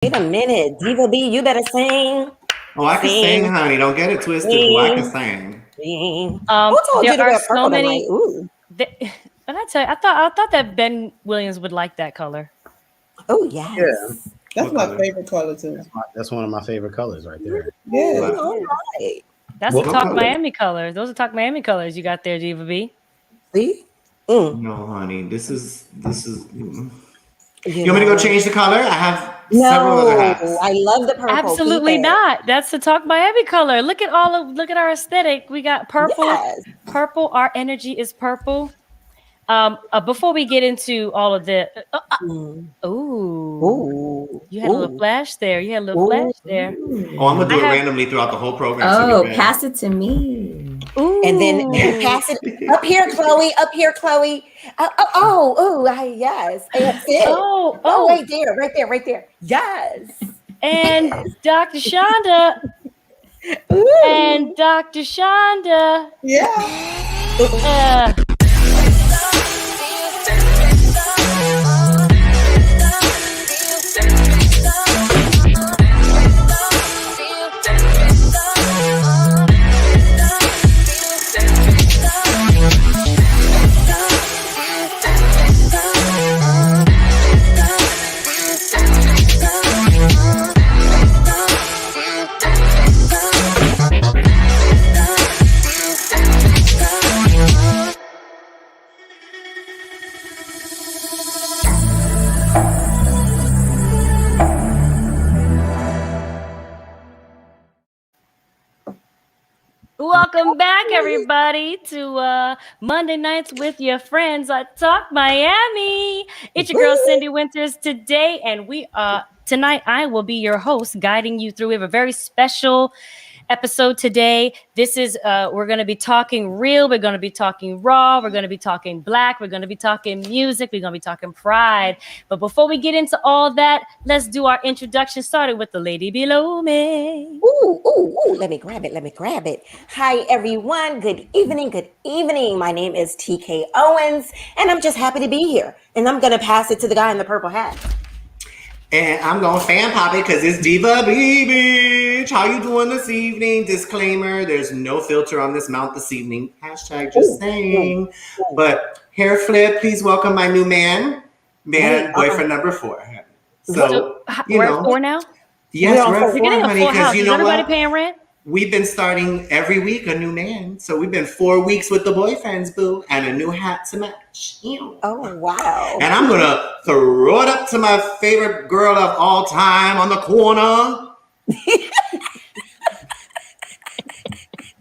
Wait a minute, Diva B, you better sing. Oh, I can sing, honey. Don't get it twisted. Boo. I can sing. Who told you There to are wear so purple many. tonight? Ooh. And I tell you, I thought that Ben Williams would like that color. Oh yes. Yeah. That's What my color? favorite color too. That's one of my favorite colors right there. Yeah. Black. All right. That's What the Talk color? Miami colors. Those are Talk Miami colors you got there, Diva B. See? No, honey. This is. You You want me to go know. change the color? I have several other No, hats. I love the purple. Absolutely Keep it. not. That's the Talk Miami color. Look at our aesthetic. We got purple. Yes. Purple. Our energy is purple. Before we get into all of the, Ooh. you had a little flash there. You had a little flash there. Oh, I'm gonna do it randomly throughout the whole program. So Oh, get ready. pass it to me. Ooh. And then pass it up here, Chloe. Up here, Chloe. Yes. That's it. Oh, right there. Yes. and Dr. Shonda. Ooh. And Dr. Shonda. Yeah. Welcome back, everybody, to Monday Nights with Your Friends at Talk Miami. It's your girl, Cindy Winters, today, and tonight I will be your host, guiding you through. We have a very special episode today. This is, we're going to be talking real, we're going to be talking raw, we're going to be talking black, we're going to be talking music, we're going to be talking pride. But before we get into all that, let's do our introduction, starting with the lady below me. Ooh. Let me grab it. Hi, everyone. Good evening. My name is TK Owens, and I'm just happy to be here. And I'm going to pass it to the guy in the purple hat. And I'm going to fan pop it because it's Diva B, bitch. How you doing this evening? Disclaimer, there's no filter on this mount this evening. Hashtag just saying. But hair flip, please welcome my new boyfriend number 4. So, we're at 4 now? Yes, we're at We're 4, getting a honey, full because house. you Is know everybody what? paying rent? We've been starting every week a new man. So we've been 4 weeks with the boyfriends, boo, and a new hat to match. Ew. Oh, wow. And I'm going to throw it up to my favorite girl of all time on the corner.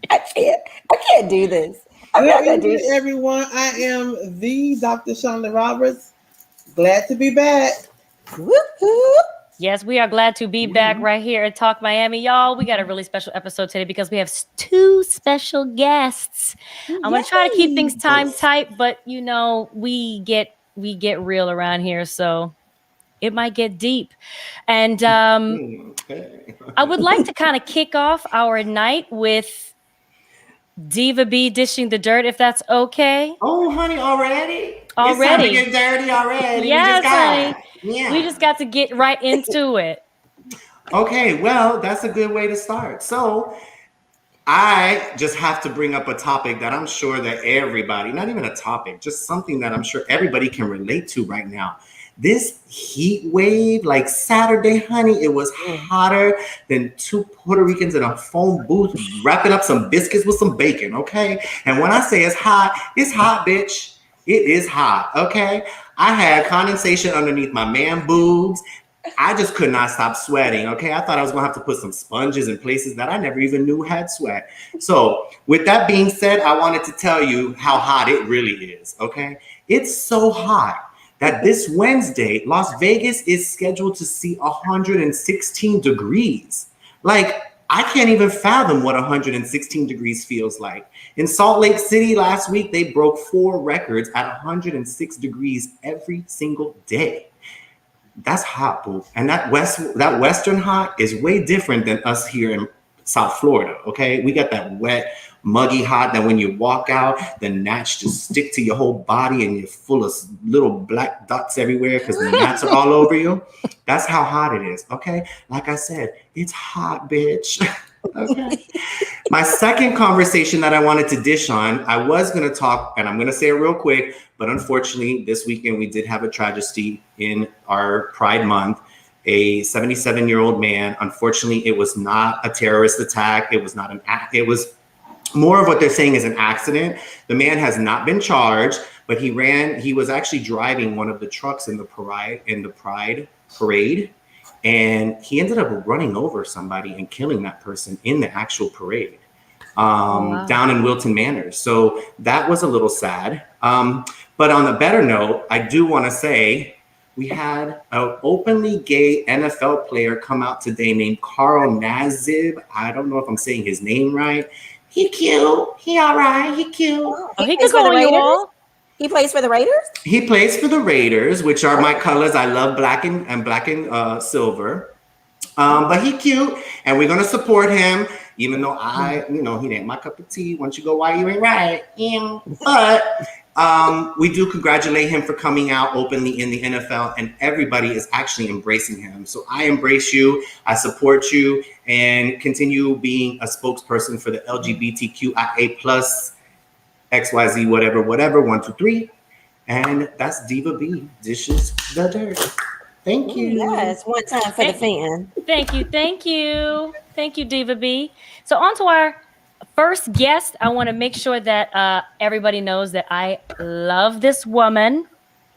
I can't do this. I'm not Good going to do evening, this. everyone. I am the Dr. Shonda Roberts. Glad to be back. Woo-hoo. Yes, we are glad to be back right here at Talk Miami. Y'all, we got a really special episode today because we have 2 special guests. I'm going to try to keep things time tight, but you know, we get real around here, so it might get deep. And I would like to kind of kick off our night with Diva B dishing the dirt, if that's okay. Oh, honey, already? It's time to Already. get dirty already. Yes, honey. Yeah. We just got to get right into it. Okay, well, that's a good way to start. So I just have to bring up a topic that I'm sure that everybody, not even a topic, just something that I'm sure everybody can relate to right now. This heat wave, like Saturday, honey, it was hotter than 2 Puerto Ricans in a phone booth wrapping up some biscuits with some bacon, okay? And when I say it's hot, bitch. It is hot, okay? I had condensation underneath my man boobs. I just could not stop sweating, okay? I thought I was gonna have to put some sponges in places that I never even knew had sweat. So with that being said, I wanted to tell you how hot it really is, okay? It's so hot that this Wednesday, Las Vegas is scheduled to see 116 degrees. Like, I can't even fathom what 116 degrees feels like. In Salt Lake City last week, they broke 4 records at 106 degrees every single day. That's hot, boo. And that western hot is way different than us here in South Florida, okay? We got that wet, muggy hot that when you walk out, the gnats just stick to your whole body and you're full of little black dots everywhere because the gnats are all over you. That's how hot it is, okay? Like I said, it's hot, bitch. Okay. My second conversation that I wanted to dish on, I was going to talk, and I'm going to say it real quick, but unfortunately, this weekend we did have a tragedy in our Pride Month. A 77-year-old man, unfortunately, it was not a terrorist attack. It was not an act. It was more of what they're saying is an accident. The man has not been charged, but he was actually driving one of the trucks in the Pride parade. And he ended up running over somebody and killing that person in the actual parade down in Wilton Manors. So that was a little sad. But on a better note, I do want to say we had an openly gay NFL player come out today named Carl Nazib. I don't know if I'm saying his name right. He cute. He all right. He cute. Oh, he could go on you all. He plays for the Raiders? He plays for the Raiders, which are my colors. I love black and silver. But he cute, and we're gonna support him, even though he ain't my cup of tea. Once you go, why you ain't right? Yeah. But we do congratulate him for coming out openly in the NFL, and everybody is actually embracing him. So I embrace you, I support you, and continue being a spokesperson for the LGBTQIA plus XYZ, whatever, 1, 2, 3. And that's Diva B, dishes the dirt. Thank you. Yes, one time for the fan. Thank you, Diva B. So on to our first guest. I want to make sure that everybody knows that I love this woman.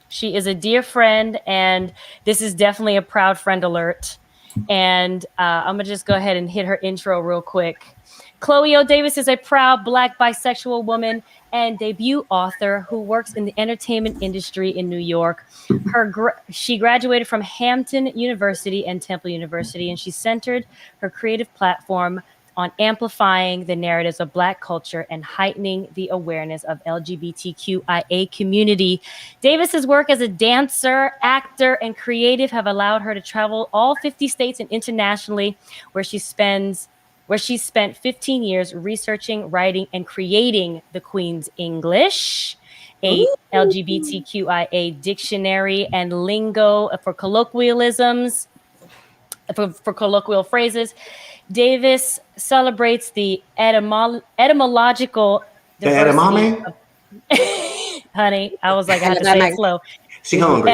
She is a dear friend, and this is definitely a proud friend alert. And I'm gonna just go ahead and hit her intro real quick. Chloe O. Davis is a proud Black bisexual woman and debut author who works in the entertainment industry in New York. She graduated from Hampton University and Temple University, and she centered her creative platform on amplifying the narratives of Black culture and heightening the awareness of LGBTQIA community. Davis's work as a dancer, actor, and creative have allowed her to travel all 50 states and internationally, where she spent 15 years researching, writing, and creating the Queen's English, a LGBTQIA dictionary and lingo for colloquialisms, for colloquial phrases. Davis celebrates the etymological diversity. Honey, I was like, I had to say it slow. She hungry.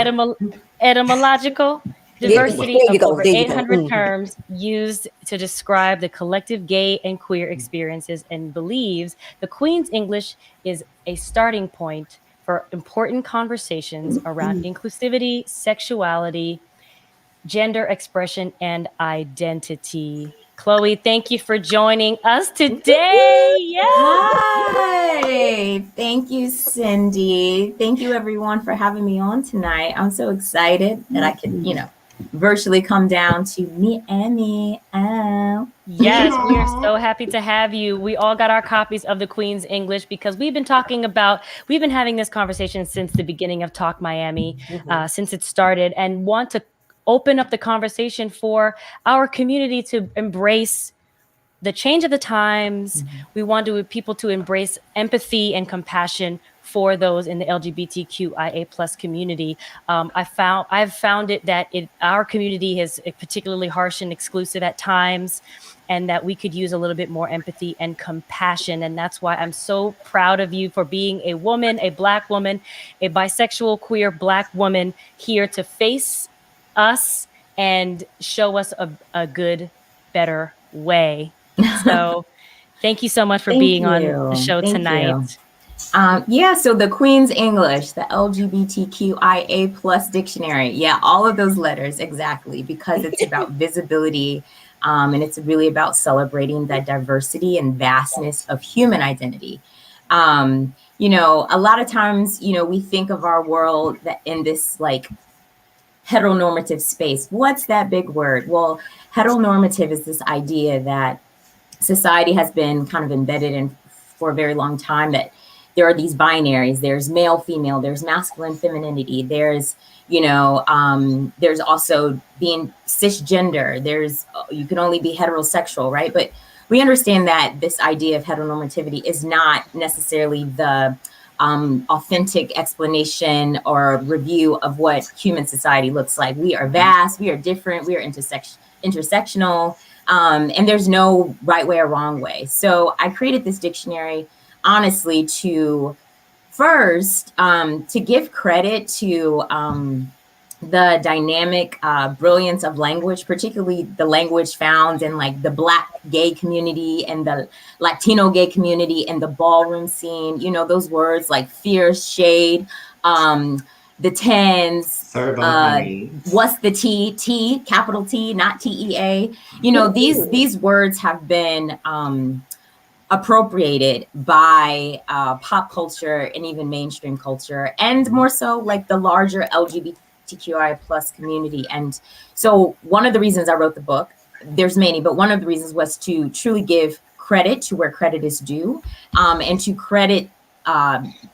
Etymological diversity of over 800 Mm-hmm. terms used to describe the collective gay and queer experiences, and believes the Queen's English is a starting point for important conversations around inclusivity, sexuality, gender expression, and identity. Chloe, thank you for joining us today. Yeah. Hi. Thank you, Cindy. Thank you, everyone, for having me on tonight. I'm so excited that I can, virtually come down to Miami. Yes, we are so happy to have you. We all got our copies of the Queen's English because we've been having this conversation since the beginning of Talk Miami, since it started, and want to open up the conversation for our community to embrace the change of the times. We want people to embrace empathy and compassion for those in the LGBTQIA plus community. I've found it that our community is particularly harsh and exclusive at times, and that we could use a little bit more empathy and compassion. And that's why I'm so proud of you for being a woman, a Black woman, a bisexual, queer Black woman, here to face us and show us a good, better way. So thank you so much for being on the show tonight. So the Queen's English, the LGBTQIA plus dictionary. Yeah, all of those letters, exactly, because it's about visibility, and it's really about celebrating the diversity and vastness of human identity. A lot of times, we think of our world that in this like heteronormative space. What's that big word? Well, heteronormative is this idea that society has been kind of embedded in for a very long time, that there are these binaries. There's male, female, there's masculine, femininity. There's, there's also being cisgender. You can only be heterosexual, right? But we understand that this idea of heteronormativity is not necessarily the authentic explanation or review of what human society looks like. We are vast, we are different, we are intersectional, and there's no right way or wrong way. So I created this dictionary, honestly, to first, to give credit to the dynamic brilliance of language, particularly the language found in like the Black gay community and the Latino gay community and the ballroom scene. You know, those words like fierce, shade, the tens, Serve 'em, honey. what's the T, capital T, not TEA. You know, these words have been appropriated by pop culture and even mainstream culture, and more so like the larger LGBTQIA plus community. And so one of the reasons I wrote the book, there's many, but one of the reasons was to truly give credit to where credit is due, and to credit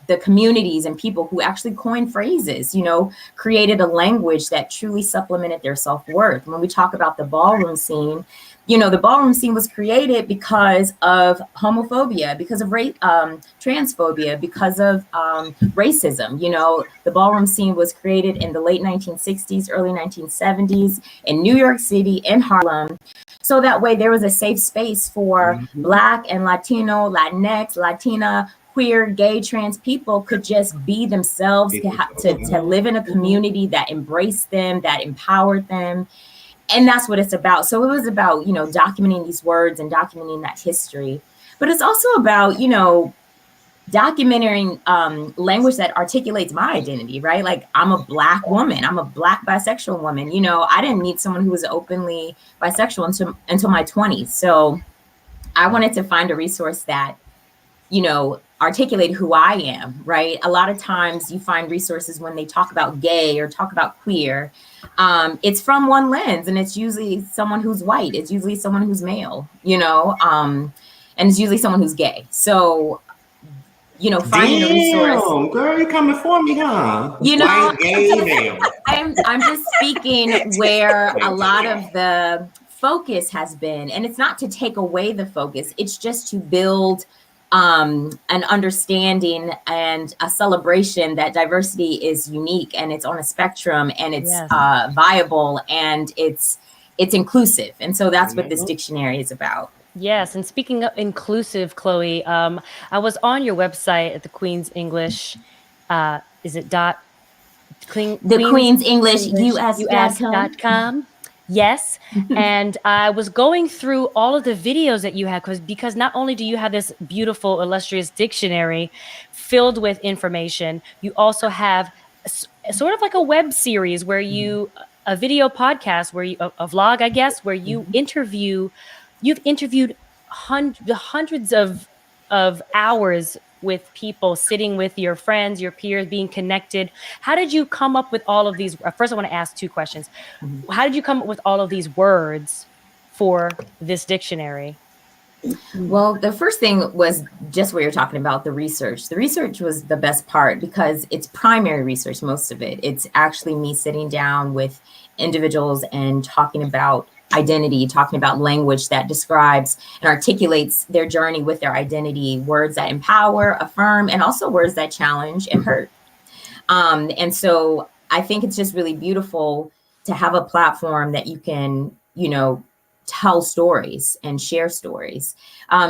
the communities and people who actually coined phrases, you know, created a language that truly supplemented their self-worth. When we talk about the ballroom scene, you know, the ballroom scene was created because of homophobia, because of transphobia, because of racism. You know, the ballroom scene was created in the late 1960s, early 1970s in New York City, in Harlem. So that way there was a safe space for Black and Latino, Latinx, Latina, queer, gay, trans people could just be themselves, to live in a community that embraced them, that empowered them. And that's what it's about. So it was about, you know, documenting these words and documenting that history. But it's also about, you know, documenting language that articulates my identity, right? Like, I'm a Black woman. I'm a Black bisexual woman. You know, I didn't meet someone who was openly bisexual until my 20s. So I wanted to find a resource that, you know, articulate who I am, right? A lot of times you find resources when they talk about gay or talk about queer, it's from one lens, and it's usually someone who's white. It's usually someone who's male, you know, and it's usually someone who's gay. So, you know, finding a resource. Girl, you coming for me, huh? You know, white, gay, male. I'm just speaking where a lot of the focus has been, and it's not to take away the focus. It's just to build an understanding and a celebration that diversity is unique, and it's on a spectrum, and it's viable, and it's inclusive. And so that's what this dictionary is about. Yes, and speaking of inclusive, Chloe, I was on your website at the Queen's English. Is it dot? Queen's English US.com. Yes. And I was going through all of the videos that you had, because not only do you have this beautiful, illustrious dictionary filled with information, you also have sort of like a web series where a video podcast where a vlog, I guess, where you've interviewed hundreds of hours with people, sitting with your friends, your peers, being connected. How did you come up with all of these? First, I want to ask two questions. How did you come up with all of these words for this dictionary? Well, the first thing was just what you're talking about, the research. The research was the best part because it's primary research, most of it. It's actually me sitting down with individuals and talking about identity, talking about language that describes and articulates their journey with their identity, words that empower, affirm, and also words that challenge and hurt. And so I think it's just really beautiful to have a platform that you can, you know, tell stories and share stories.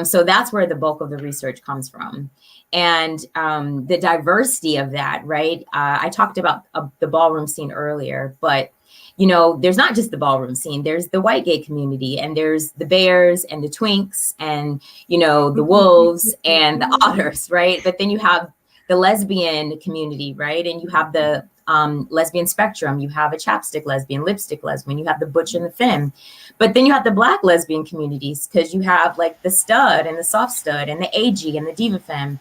So that's where the bulk of the research comes from. And the diversity of that, right? I talked about the ballroom scene earlier, but you know, there's not just the ballroom scene. There's the white gay community, and there's the bears and the twinks and, you know, the wolves and the otters, right? But then you have the lesbian community, right? And you have the lesbian spectrum. You have a chapstick lesbian, lipstick lesbian. You have the butch and the femme. But then you have the Black lesbian communities, because you have like the stud and the soft stud and the AG and the diva femme.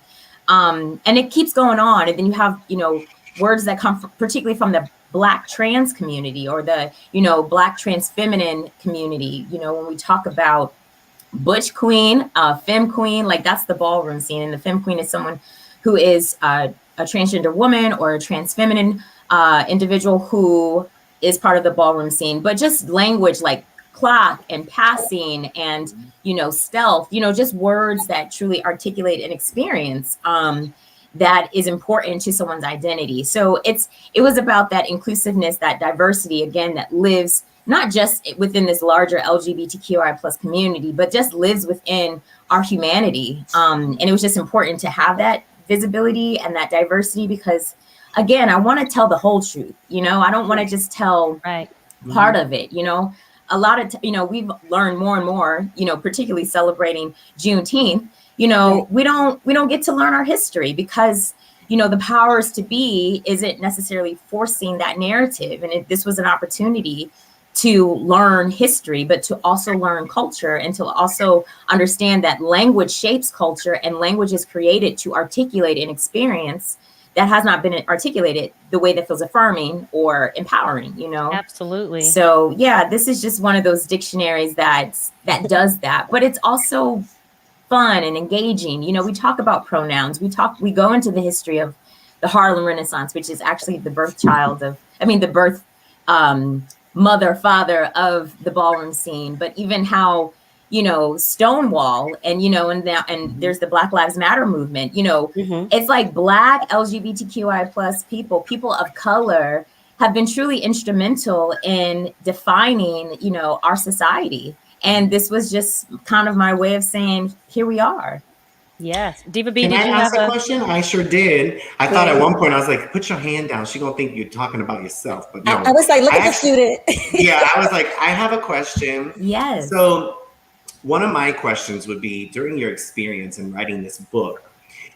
And it keeps going on. And then you have, you know, words that come particularly from the Black trans community, or the, you know, Black trans feminine community. You know, when we talk about butch queen, femme queen, like that's the ballroom scene. And the femme queen is someone who is a transgender woman or a trans feminine individual who is part of the ballroom scene. But just language like clock and passing and, stealth, just words that truly articulate an experience that is important to someone's identity. So it was about that inclusiveness, that diversity, again, that lives not just within this larger LGBTQI plus community, but just lives within our humanity. And it was just important to have that visibility and that diversity because, again, I want to tell the whole truth. I don't want to just tell part of it. A lot of we've learned more and more. Particularly celebrating Juneteenth. We don't get to learn our history because the powers to be isn't necessarily forcing that narrative. And this was an opportunity to learn history, but to also learn culture and to also understand that language shapes culture and language is created to articulate an experience that has not been articulated the way that feels affirming or empowering, Absolutely. So yeah, this is just one of those dictionaries that does that, but it's also fun and engaging. We talk about pronouns. We go into the history of the Harlem Renaissance, which is actually the birth mother, father of the ballroom scene, but even how, Stonewall and, and there's the Black Lives Matter movement, it's like Black LGBTQI plus people of color have been truly instrumental in defining, our society. And this was just kind of my way of saying, here we are. Yes. Diva B, Can did I you ask have a question? I sure did. I thought at one point I was like, put your hand down. She's gonna think you're talking about yourself. But no. I was like, look at the student. Yeah, I was like, I have a question. Yes. So one of my questions would be, during your experience in writing this book,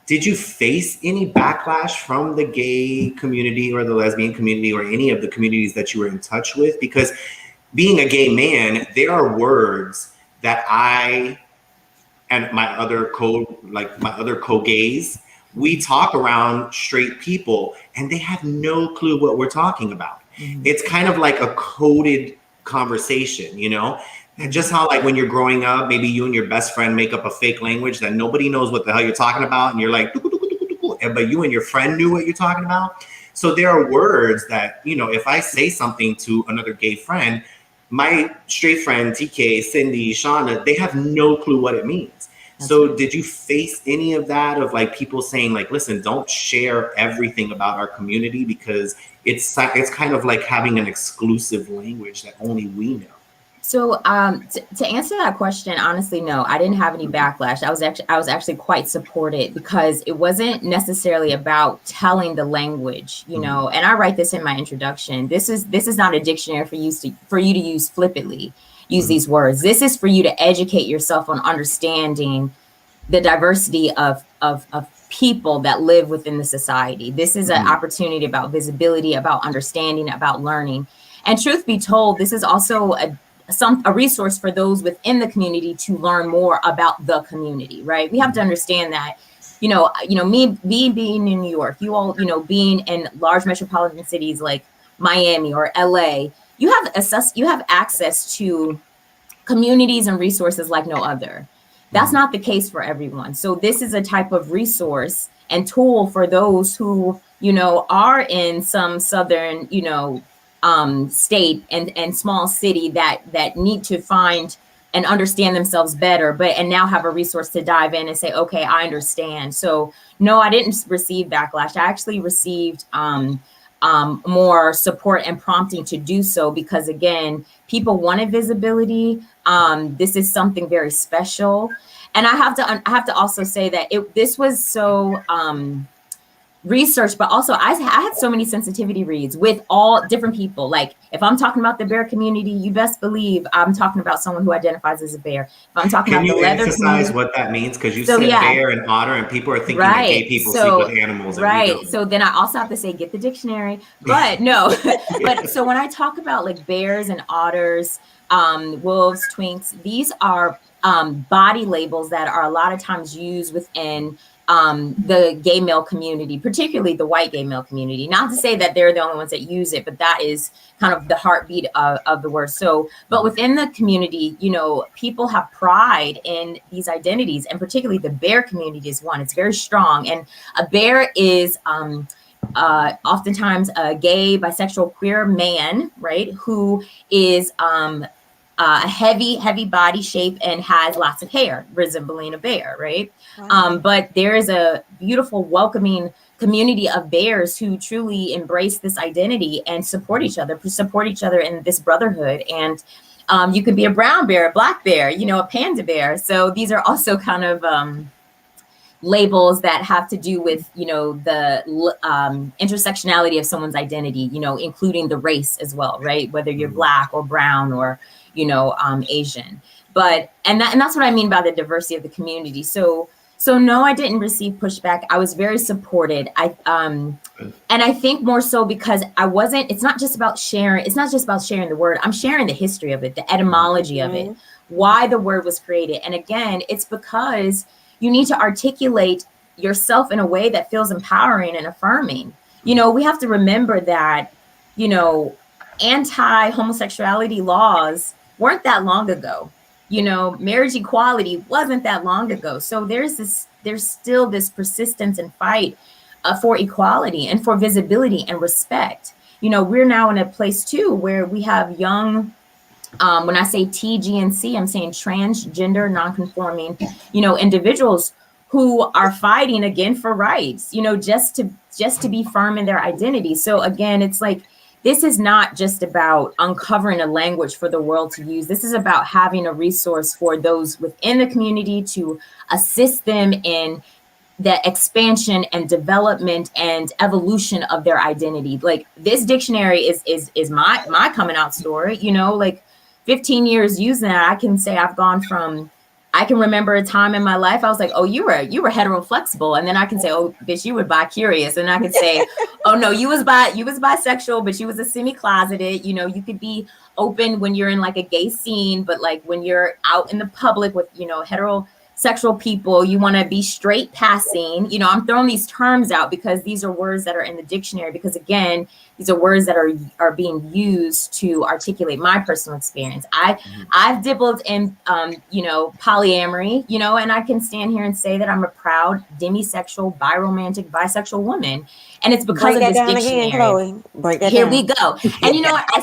did you face any backlash from the gay community or the lesbian community or any of the communities that you were in touch with? Because being a gay man, there are words that I and my other co-gays, we talk around straight people and they have no clue what we're talking about. Mm-hmm. It's kind of like a coded conversation, And just how like when you're growing up, maybe you and your best friend make up a fake language that nobody knows what the hell you're talking about. And you're like, but you and your friend knew what you're talking about. So there are words that, if I say something to another gay friend, my straight friend, TK, Cindy, Shauna, they have no clue what it means. So did you face any of that of like people saying like, listen, don't share everything about our community because it's kind of like having an exclusive language that only we know? So to answer that question, honestly, no, I didn't have any backlash. I was actually quite supported because it wasn't necessarily about telling the language, and I write this in my introduction. This is not a dictionary for you to use flippantly, use these words. This is for you to educate yourself on understanding the diversity of people that live within the society. This is an opportunity about visibility, about understanding, about learning. And truth be told, this is also a resource for those within the community to learn more about the community, right? We have to understand that, me being in New York, you all, being in large metropolitan cities like Miami or LA, you have access to communities and resources like no other. That's not the case for everyone. So this is a type of resource and tool for those who, are in some southern, state and small city that need to find and understand themselves better, and now have a resource to dive in and say, okay, I understand. So no, I didn't receive backlash. I actually received more support and prompting to do so because, again, people wanted visibility. This is something very special. And I have to also say that this was so research, but also I had so many sensitivity reads with all different people. Like if I'm talking about the bear community, you best believe I'm talking about someone who identifies as a bear. If I'm talking about the leather community, emphasize what that means? Because you said bear and otter, and people are thinking that gay people sleep with animals. Right. So then I also have to say, get the dictionary. But no, but so when I talk about like bears and otters, wolves, twinks, these are body labels that are a lot of times used within the gay male community, particularly the white gay male community. Not to say that they're the only ones that use it, but that is kind of the heartbeat of the word. So, but within the community, people have pride in these identities, and particularly the bear community is one. It's very strong. And a bear is oftentimes a gay, bisexual, queer man, right, who is a heavy body shape and has lots of hair, resembling a bear, right? Wow. But there is a beautiful, welcoming community of bears who truly embrace this identity and support each other in this brotherhood. And you can be a brown bear, a black bear, a panda bear. So these are also kind of labels that have to do with, the intersectionality of someone's identity, including the race as well, right? Whether you're black or brown or, Asian. But, and that's what I mean by the diversity of the community. So no, I didn't receive pushback. I was very supported. And I think more so because it's not just about sharing the word. I'm sharing the history of it, the etymology of it, why the word was created. And again, it's because you need to articulate yourself in a way that feels empowering and affirming. We have to remember that, anti-homosexuality laws weren't that long ago. Marriage equality wasn't that long ago. So there's still this persistence and fight for equality and for visibility and respect. We're now in a place too where we have young, when I say TGNC, I'm saying transgender, nonconforming, individuals who are fighting again for rights, just to be firm in their identity. So again, it's like, this is not just about uncovering a language for the world to use. This is about having a resource for those within the community to assist them in the expansion and development and evolution of their identity. Like, this dictionary is my coming out story, 15 years using that. I can say I've gone from, I can remember a time in my life I was like, oh, you were heteroflexible, and then I can say, oh, bitch, you were bi-curious, and I could say, oh no, you was bisexual, but you was a semi-closeted. You could be open when you're in like a gay scene, but like when you're out in the public with heterosexual people, you want to be straight passing. I'm throwing these terms out because these are words that are in the dictionary, because again, these are words that are being used to articulate my personal experience. I've dabbled in polyamory, and I can stand here and say that I'm a proud demisexual, biromantic, bisexual woman, and it's because of this dictionary. Chloe. Break that Here down. we go. And you know what? I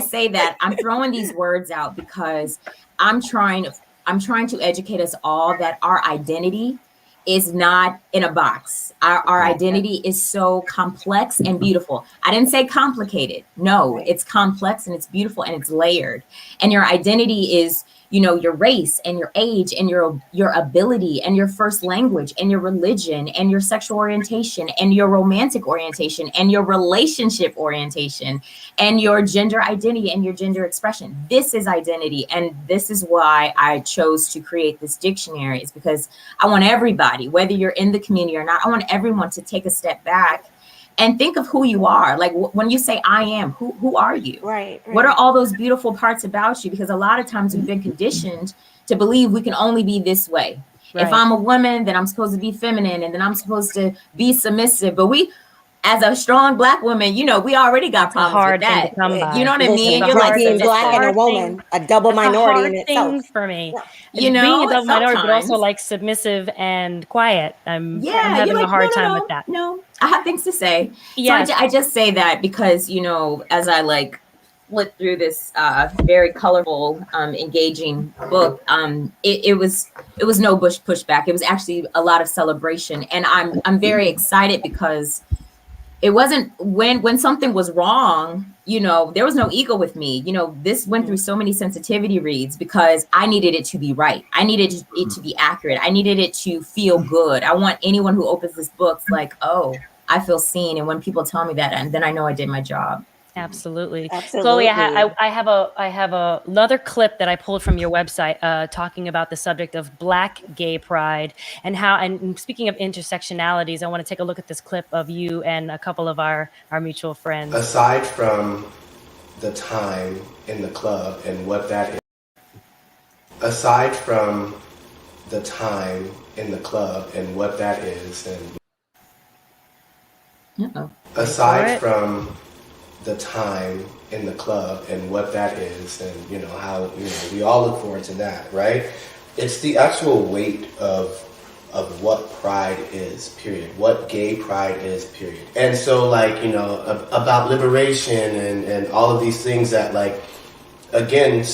say that I'm throwing these words out because I'm trying to educate us all that our identity is not in a box. Our identity is so complex and beautiful. I didn't say complicated. No, it's complex and it's beautiful and it's layered. And your identity is, your race and your age and your ability and your first language and your religion and your sexual orientation and your romantic orientation and your relationship orientation and your gender identity and your gender expression. This is identity. And this is why I chose to create this dictionary, is because I want everybody, whether you're in the community or not, I want everyone to take a step back and think of who you are. Like, when you say I am, who are you? Right. What are all those beautiful parts about you? Because a lot of times we've been conditioned to believe we can only be this way. Right. If I'm a woman, then I'm supposed to be feminine, and then I'm supposed to be submissive. But we, as a strong Black woman, we already got problems with that. You know what I mean? You're like being Black and a woman, a double minority in itself. For me, being a double minority, but also like submissive and quiet. I'm having a hard time with that. No, I have things to say. Yeah, so I just say that because as I flip through this very colorful, engaging book, it was no pushback. It was actually a lot of celebration, and I'm very excited because it wasn't when something was wrong, there was no ego with me. This went through so many sensitivity reads because I needed it to be right. I needed it to be accurate. I needed it to feel good. I want anyone who opens this book like, oh, I feel seen. And when people tell me that, and then I know I did my job. Absolutely. Chloe, I have another clip that I pulled from your website talking about the subject of Black gay pride and speaking of intersectionalities, I want to take a look at this clip of you and a couple of our mutual friends. Aside from the time in the club and what that is, aside from the time in the club and what that is, and aside from the time in the club and what that is, and how we all look forward to that, right? It's the actual weight of what pride is, period. What gay pride is, period. And so about liberation and all of these things that again,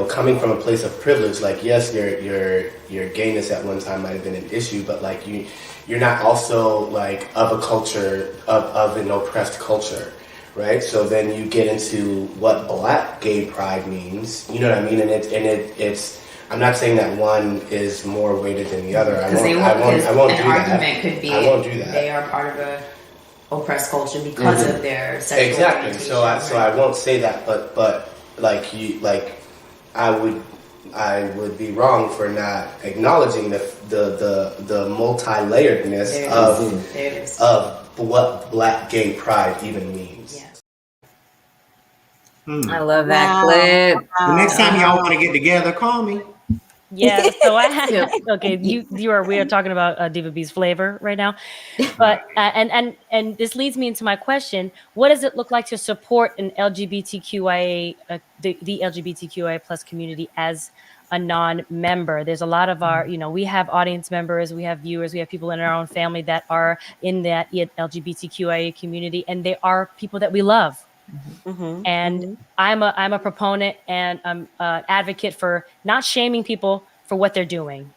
coming from a place of privilege, like, yes, your gayness at one time might have been an issue, but like you're not also like of a culture of an oppressed culture, right? So then you get into what Black gay pride means, you know what I mean? And it's I'm not saying that one is more weighted than the other. I won't do that. Argument could be I won't do that. They are part of a oppressed culture because of their sexual exactly. orientation. So I won't say that, but I would be wrong for not acknowledging the multi-layeredness of what Black gay pride even means. Yeah. I love that clip. The next time y'all want to get together, call me. Yeah, so I had okay. We are talking about Diva B's flavor right now, but and this leads me into my question: what does it look like to support an LGBTQIA the LGBTQIA plus community as a non-member? There's a lot of our, we have audience members, we have viewers, we have people in our own family that are in that LGBTQIA community, and they are people that we love. Mm-hmm. And mm-hmm. I'm a proponent and advocate for not shaming people for what they're doing.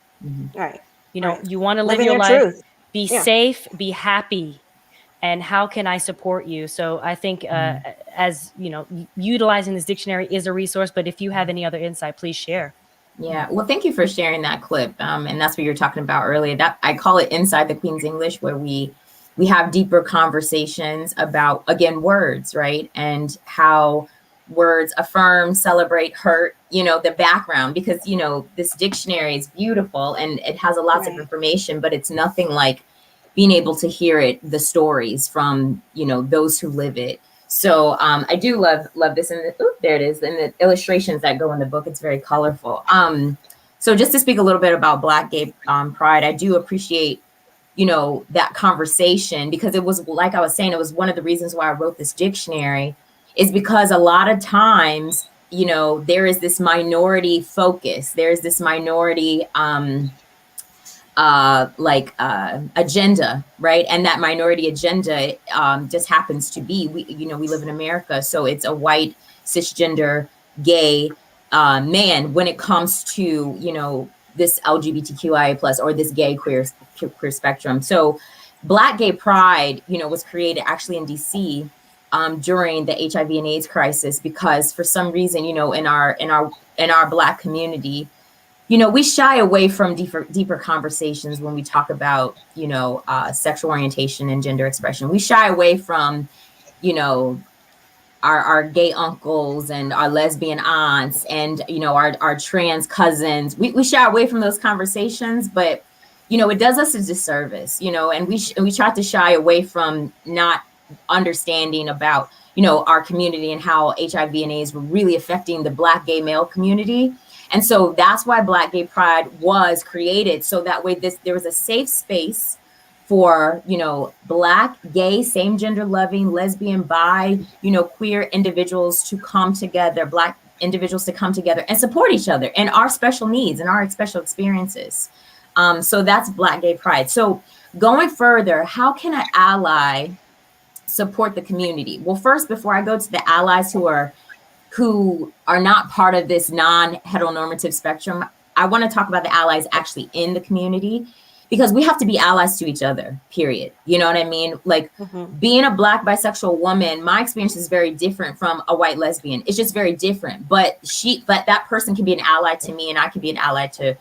Right. You want to live Living your your life, truth. be safe, be happy. And how can I support you? So I think as utilizing this dictionary is a resource, but if you have any other insight, please share. Yeah, well, thank you for sharing that clip. And that's what you were talking about earlier. That I call it Inside the Queen's English, where we have deeper conversations about, again, words, right? And how words affirm, celebrate, hurt, the background, because, this dictionary is beautiful and it has a lots of information, but it's nothing like being able to hear it, the stories from, those who live it. So I do love this. And there it is. And the illustrations that go in the book, it's very colorful. So just to speak a little bit about Black gay pride, I do appreciate that conversation, because it was, like I was saying, it was one of the reasons why I wrote this dictionary, is because a lot of times, there is this minority focus. There's this minority agenda, right? And that minority agenda just happens to be, we live in America. So it's a white, cisgender, gay man when it comes to, this LGBTQIA plus or this gay queer spectrum. So Black gay pride, was created actually in DC during the HIV and AIDS crisis, because for some reason, in our Black community, we shy away from deeper conversations when we talk about, sexual orientation and gender expression. We shy away from, our gay uncles and our lesbian aunts and, our trans cousins. We shy away from those conversations, but, it does us a disservice, and we try to shy away from not understanding about, our community and how HIV and AIDS were really affecting the Black gay male community. And so that's why Black gay pride was created. So that way there was a safe space for, Black, gay, same gender loving, lesbian, bi, queer individuals to come together, Black individuals to come together and support each other and our special needs and our special experiences. So that's Black gay pride. So going further, how can an ally support the community? Well, first, before I go to the allies who are not part of this non-heteronormative spectrum, I want to talk about the allies actually in the community, because we have to be allies to each other, period. You know what I mean? Like being a Black bisexual woman, my experience is very different from a white lesbian. It's just very different. But that person can be an ally to me, and I can be an ally to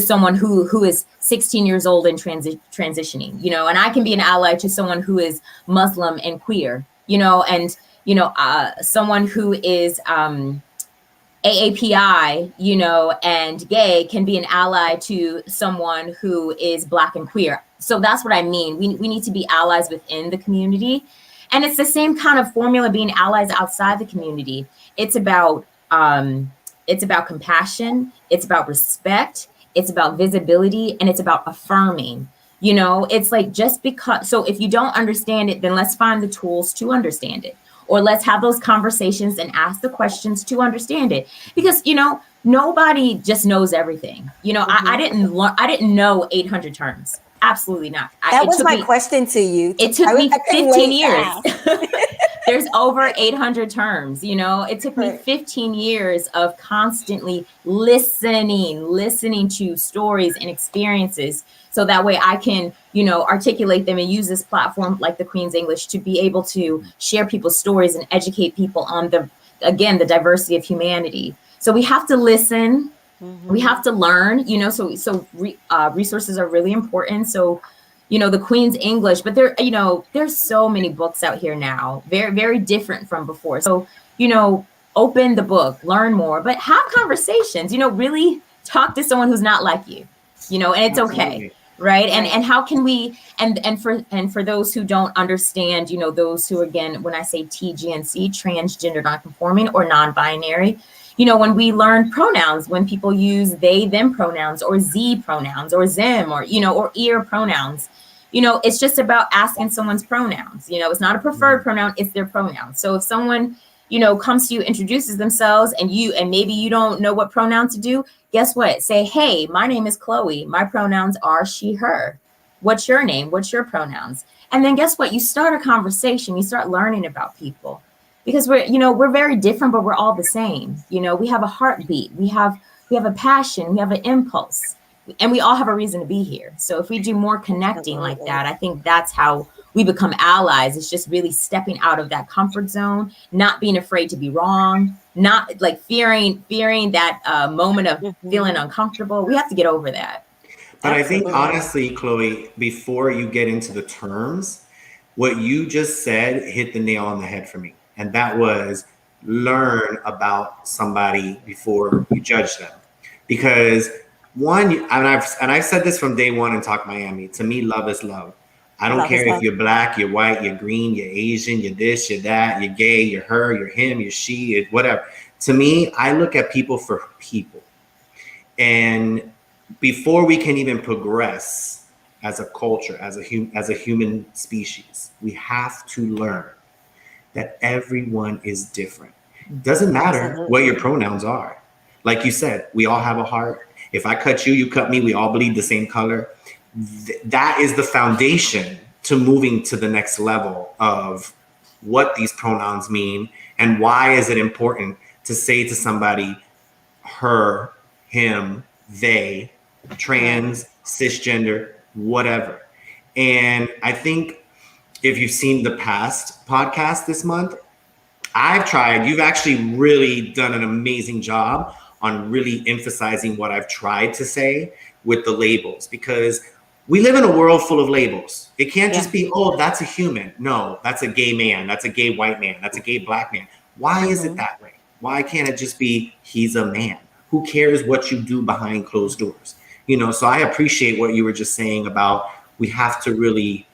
someone who is 16 years old and transitioning, and I can be an ally to someone who is Muslim and queer, and someone who is AAPI, and gay can be an ally to someone who is Black and queer. So that's what I mean. We need to be allies within the community. And it's the same kind of formula being allies outside the community. It's about compassion. It's about respect. It's about visibility, and it's about affirming. It's like, just because, so if you don't understand it, then let's find the tools to understand it. Or let's have those conversations and ask the questions to understand it. Because, nobody just knows everything. I didn't know 800 terms. Absolutely not. That was my question to you. It took me 15 years. There's over 800 terms. It took me Right. 15 years of constantly listening to stories and experiences, so that way I can, articulate them and use this platform like the Queen's English to be able to share people's stories and educate people on the diversity of humanity. So we have to listen. We have to learn, resources are really important. So, the Queen's English, but there's so many books out here now, very, very different from before. So, open the book, learn more, but have conversations, really talk to someone who's not like you, and it's okay. Right. And how can we, and for those who don't understand, those who, again, when I say TGNC, transgender, nonconforming, or non-binary, when we learn pronouns, when people use they, them pronouns, or Z pronouns, or them, or, or ear pronouns, it's just about asking someone's pronouns. It's not a preferred pronoun, it's their pronoun. So if someone, comes to you, introduces themselves, and maybe you don't know what pronoun to do, guess what? Say, hey, my name is Chloe. My pronouns are she, her. What's your name? What's your pronouns? And then guess what? You start a conversation. You start learning about people, because we're very different, but we're all the same. We have a heartbeat. We have a passion. We have an impulse, and we all have a reason to be here. So if we do more connecting like that, I think that's how we become allies. It's just really stepping out of that comfort zone, not being afraid to be wrong, not like fearing that moment of feeling uncomfortable. We have to get over that. But I think, honestly, Chloe, before you get into the terms, what you just said hit the nail on the head for me. And that was, learn about somebody before you judge them. Because one, and I've said this from day one in Talk Miami, to me, love is love. I don't care if you're black, you're white, you're green, you're Asian, you're this, you're that, you're gay, you're her, you're him, you're she, whatever. To me, I look at people for people. And before we can even progress as a culture, as a human species, we have to learn that everyone is different. Doesn't matter what your pronouns are. Like you said, we all have a heart. If I cut you, you cut me, we all bleed the same color. That is the foundation to moving to the next level of what these pronouns mean, and why is it important to say to somebody her, him, they, trans, cisgender, whatever. And I think if you've seen the past podcast this month, you've actually really done an amazing job on really emphasizing what I've tried to say with the labels, because we live in a world full of labels. It can't just be, oh, that's a human. No, that's a gay man. That's a gay white man. That's a gay black man. Why is it that way? Why can't it just be, he's a man? Who cares what you do behind closed doors? So I appreciate what you were just saying about, we have to really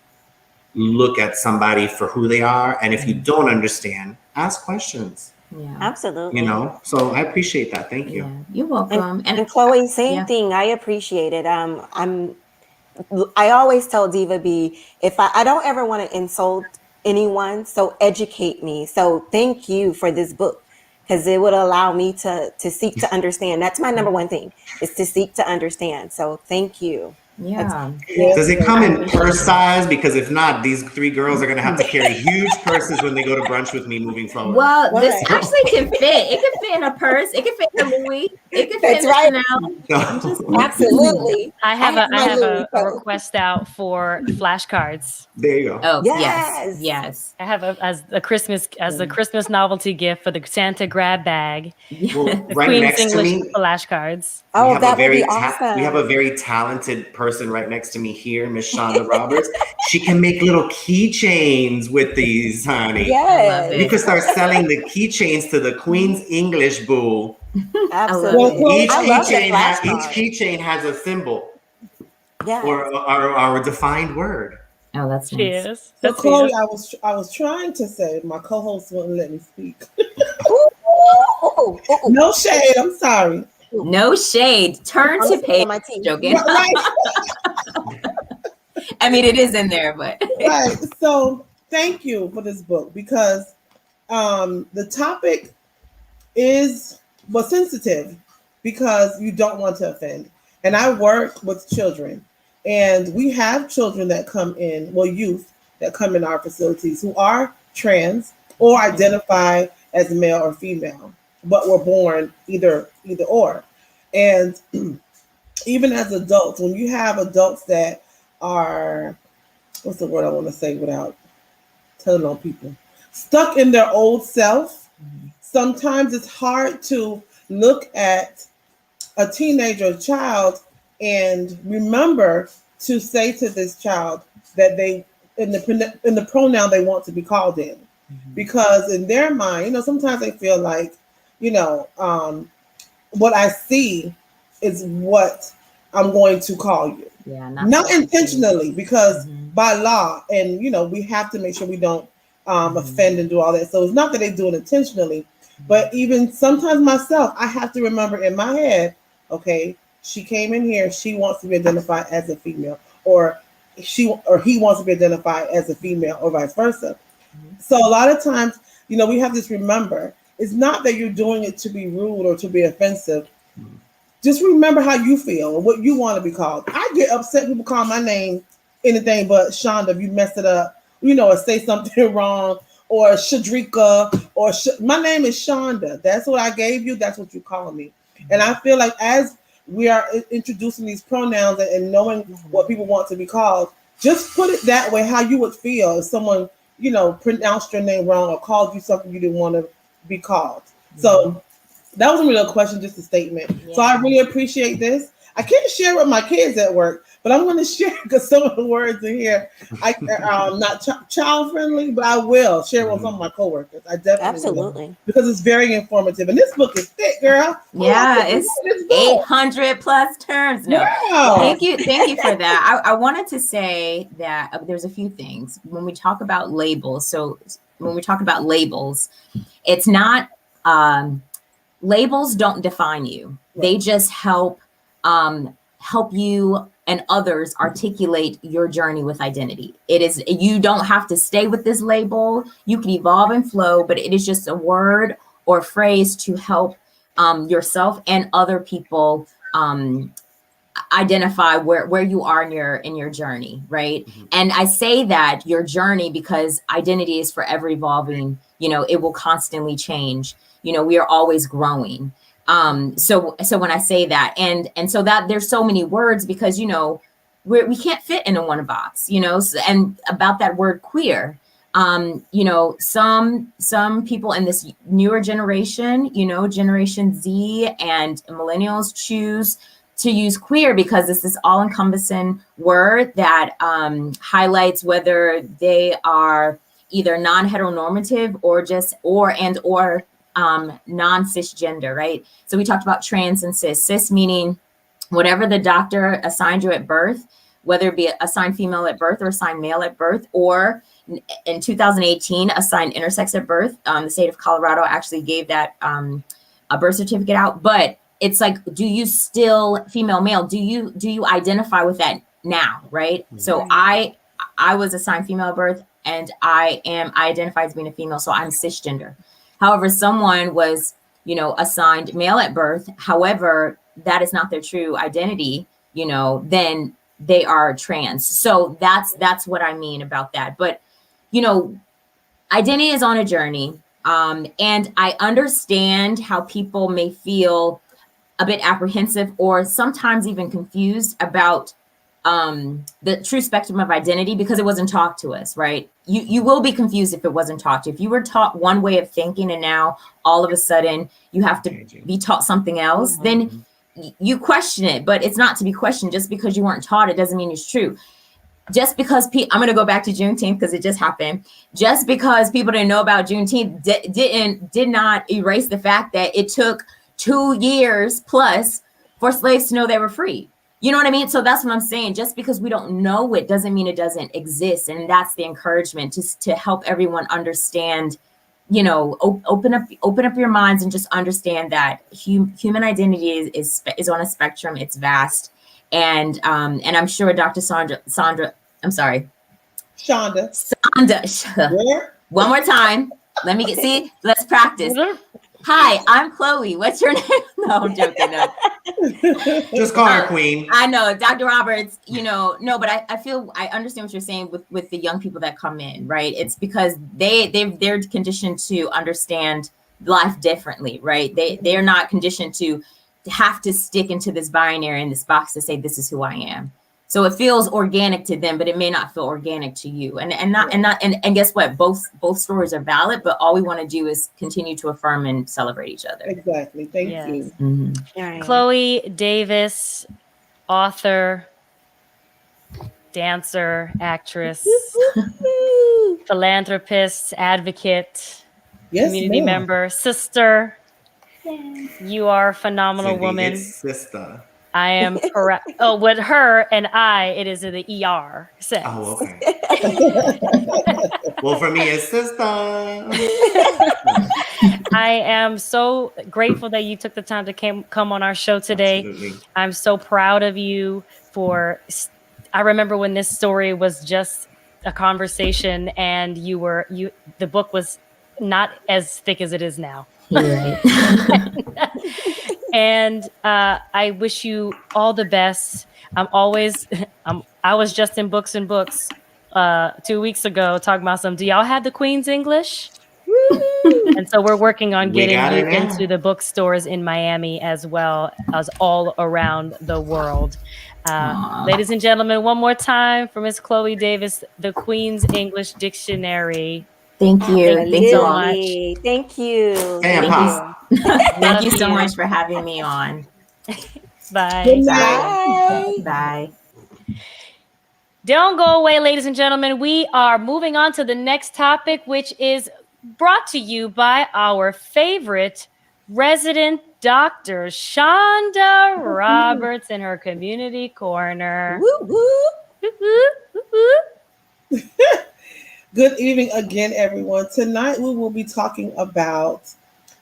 look at somebody for who they are. And if you don't understand, ask questions. Yeah, absolutely. So I appreciate that. Thank you. Yeah, you're welcome. And Chloe, same thing. I appreciate it. I always tell Diva B, if I don't ever want to insult anyone, so educate me. So thank you for this book, because it would allow me to seek to understand. That's my number one thing, is to seek to understand. So thank you. Yeah. Does it come in purse size? Because if not, these three girls are going to have to carry huge purses when they go to brunch with me moving forward. Well, this actually can fit. It can fit in a purse. It can fit in a Louis. It can fit in a Chanel. Absolutely. I have a request out for flashcards. There you go. Oh, yes. I have as the Christmas novelty gift for the Santa grab bag. Well, the right Queen's next English to me, flashcards. Oh, that would be awesome. We have a very talented person right next to me here, Miss Shonda Roberts. She can make little keychains with these, honey. Yes. You can start selling the keychains to the Queen's English boo. Absolutely. Each keychain has a symbol, or a defined word. Oh, that's nice. Cheers. So Chloe, I was trying to say, my co-host wouldn't let me speak. No shade. I'm sorry. No shade. Turn to page. Joking. Right. I mean, it is in there, but right. So thank you for this book, because the topic was sensitive, because you don't want to offend. And I work with children, and we have children that come in, youth that come in our facilities who are trans, or identify as male or female, but were born either or. And even as adults, when you have adults that are, what's the word I want to say without telling on people, stuck in their old self, sometimes it's hard to look at a teenager or child and remember to say to this child that they in the pronoun they want to be called in, because in their mind, sometimes they feel like, what I see is what I'm going to call you. Yeah, not intentionally, because by law, and we have to make sure we don't offend and do all that. So it's not that they do it intentionally, but even sometimes myself, I have to remember in my head, okay, she came in here, she wants to be identified as a female, or he wants to be identified as a female, or vice versa. So a lot of times, we have to remember, it's not that you're doing it to be rude or to be offensive. Just remember how you feel and what you want to be called. I get upset people call my name anything but Shonda if you mess it up, or say something wrong, or Shadrika, or my name is Shonda. That's what I gave you. That's what you call me. And I feel like as we are introducing these pronouns and knowing what people want to be called, just put it that way, how you would feel if someone, pronounced your name wrong or called you something you didn't want to be called. So that wasn't really a question, just a statement. Yeah. So I really appreciate this. I can't share with my kids at work, but I'm going to share because some of the words in here are not child friendly, but I will share with some of my coworkers. I definitely will, because it's very informative. And this book is thick, girl. Yeah, it's 800 plus terms. No, wow. Thank you for that. I wanted to say that there's a few things when we talk about labels. So when we talk about labels, it's not labels don't define you. They just help you and others articulate your journey with identity. You don't have to stay with this label. You can evolve and flow, but it is just a word or phrase to help yourself and other people identify where you are in your journey, right? And I say that your journey because identity is forever evolving. It will constantly change. We are always growing. So when I say that, and so that there's so many words because, we can't fit into one box, and about that word queer, some people in this newer generation, Generation Z and millennials choose to use queer because it's this all encompassing word that highlights whether they are either non-heteronormative or non-cisgender, right? So we talked about trans and cis. Cis meaning whatever the doctor assigned you at birth, whether it be assigned female at birth or assigned male at birth, or in 2018, assigned intersex at birth. The state of Colorado actually gave that a birth certificate out. But it's like, do you still female, male? Do you identify with that now, right? So I was assigned female at birth, and I identify as being a female, so I'm cisgender. However, someone was, assigned male at birth. However, that is not their true identity, then they are trans. So that's what I mean about that. But, identity is on a journey. And I understand how people may feel a bit apprehensive or sometimes even confused about the true spectrum of identity because it wasn't taught to us, right? You will be confused if it wasn't taught to you. If you were taught one way of thinking and now all of a sudden you have to be taught something else, then you question it, but it's not to be questioned. Just because you weren't taught it doesn't mean it's true. Just because I'm going to go back to Juneteenth because it just happened. Just because people didn't know about Juneteenth did not erase the fact that it took 2 years plus for slaves to know they were free. You know what I mean? So that's what I'm saying. Just because we don't know it doesn't mean it doesn't exist. And that's the encouragement, just to help everyone understand, open up your minds and just understand that human identity is on a spectrum. It's vast. And I'm sure Dr. Shonda. One more time. Let's practice. Hi, I'm Chloe. What's your name? No, I'm joking. No. Just call her Queen. I know, Dr. Roberts, no, but I understand what you're saying with the young people that come in, right? It's because they're conditioned to understand life differently, right? They're not conditioned to have to stick into this binary in this box to say this is who I am. So it feels organic to them, but it may not feel organic to you. And guess what? Both stories are valid, but all we want to do is continue to affirm and celebrate each other. Exactly. Thank Yes. you. Mm-hmm. Right. Chloe Davis, author, dancer, actress, philanthropist, advocate, Yes, community ma'am. member, sister. You are a phenomenal Cindy, woman. it's sister. I am correct. Oh, with her and I, it is in the ER sense. Oh, okay. Well, for me, it's sister. I am so grateful that you took the time to come on our show today. Absolutely. I'm so proud of you I remember when this story was just a conversation and the book was not as thick as it is now. Right. And I wish you all the best. I was just in Books and Books 2 weeks ago talking about do y'all have the Queen's English? And so we're working on getting you into the bookstores in Miami as well as all around the world. Ladies and gentlemen, one more time for Miss Chloe Davis, the Queen's English Dictionary. Thank you. Thank you so much. Thank you. Hey, Thank you. Thank you so much for having me on. Bye. Good night. Bye. Bye. Don't go away, ladies and gentlemen. We are moving on to the next topic, which is brought to you by our favorite resident doctor, Shonda Roberts, in her community corner. Woo, woo. Good evening again, everyone. Tonight we will be talking about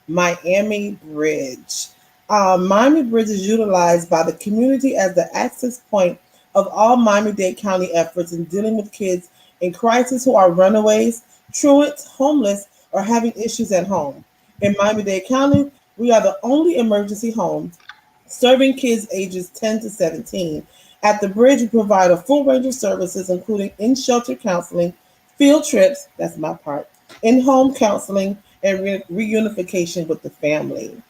Miami Bridge. Miami Bridge is utilized by the community as the access point of all Miami-Dade County efforts in dealing with kids in crisis who are runaways, truants, homeless, or having issues at home. In Miami-Dade County, we are the only emergency home serving kids ages 10 to 17. At the Bridge, we provide a full range of services, including in-shelter counseling, field trips, that's my part, in-home counseling, and reunification with the family.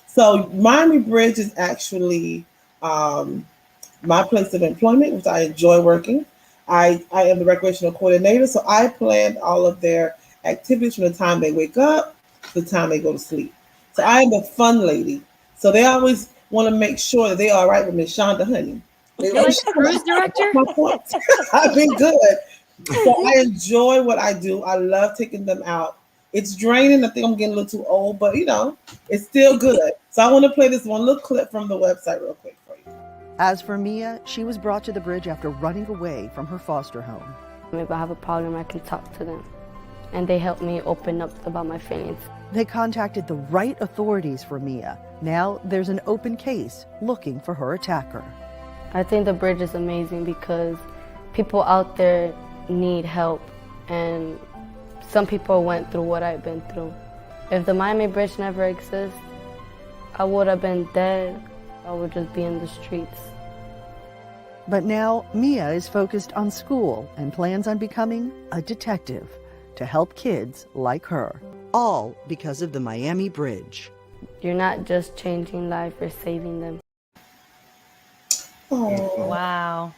So Miami Bridge is actually my place of employment, which I enjoy working. I am the recreational coordinator, so I plan all of their activities from the time they wake up to the time they go to sleep. So I am the fun lady. So they always want to make sure that they are all right with Miss Shonda, honey. You're like the cruise director? My point. I've been good. So I enjoy what I do. I love taking them out. It's draining. I think I'm getting a little too old, but it's still good. So I want to play this one little clip from the website real quick for you. As for Mia, she was brought to the Bridge after running away from her foster home. If I have a problem, I can talk to them. And they help me open up about my feelings. They contacted the right authorities for Mia. Now there's an open case looking for her attacker. I think the Bridge is amazing because people out there need help, and some people went through what I've been through. If the Miami Bridge never exists, I would have been dead. I would just be in the streets. But now Mia is focused on school and plans on becoming a detective to help kids like her. All because of the Miami Bridge. You're not just changing life, you're saving them. Oh, Wow.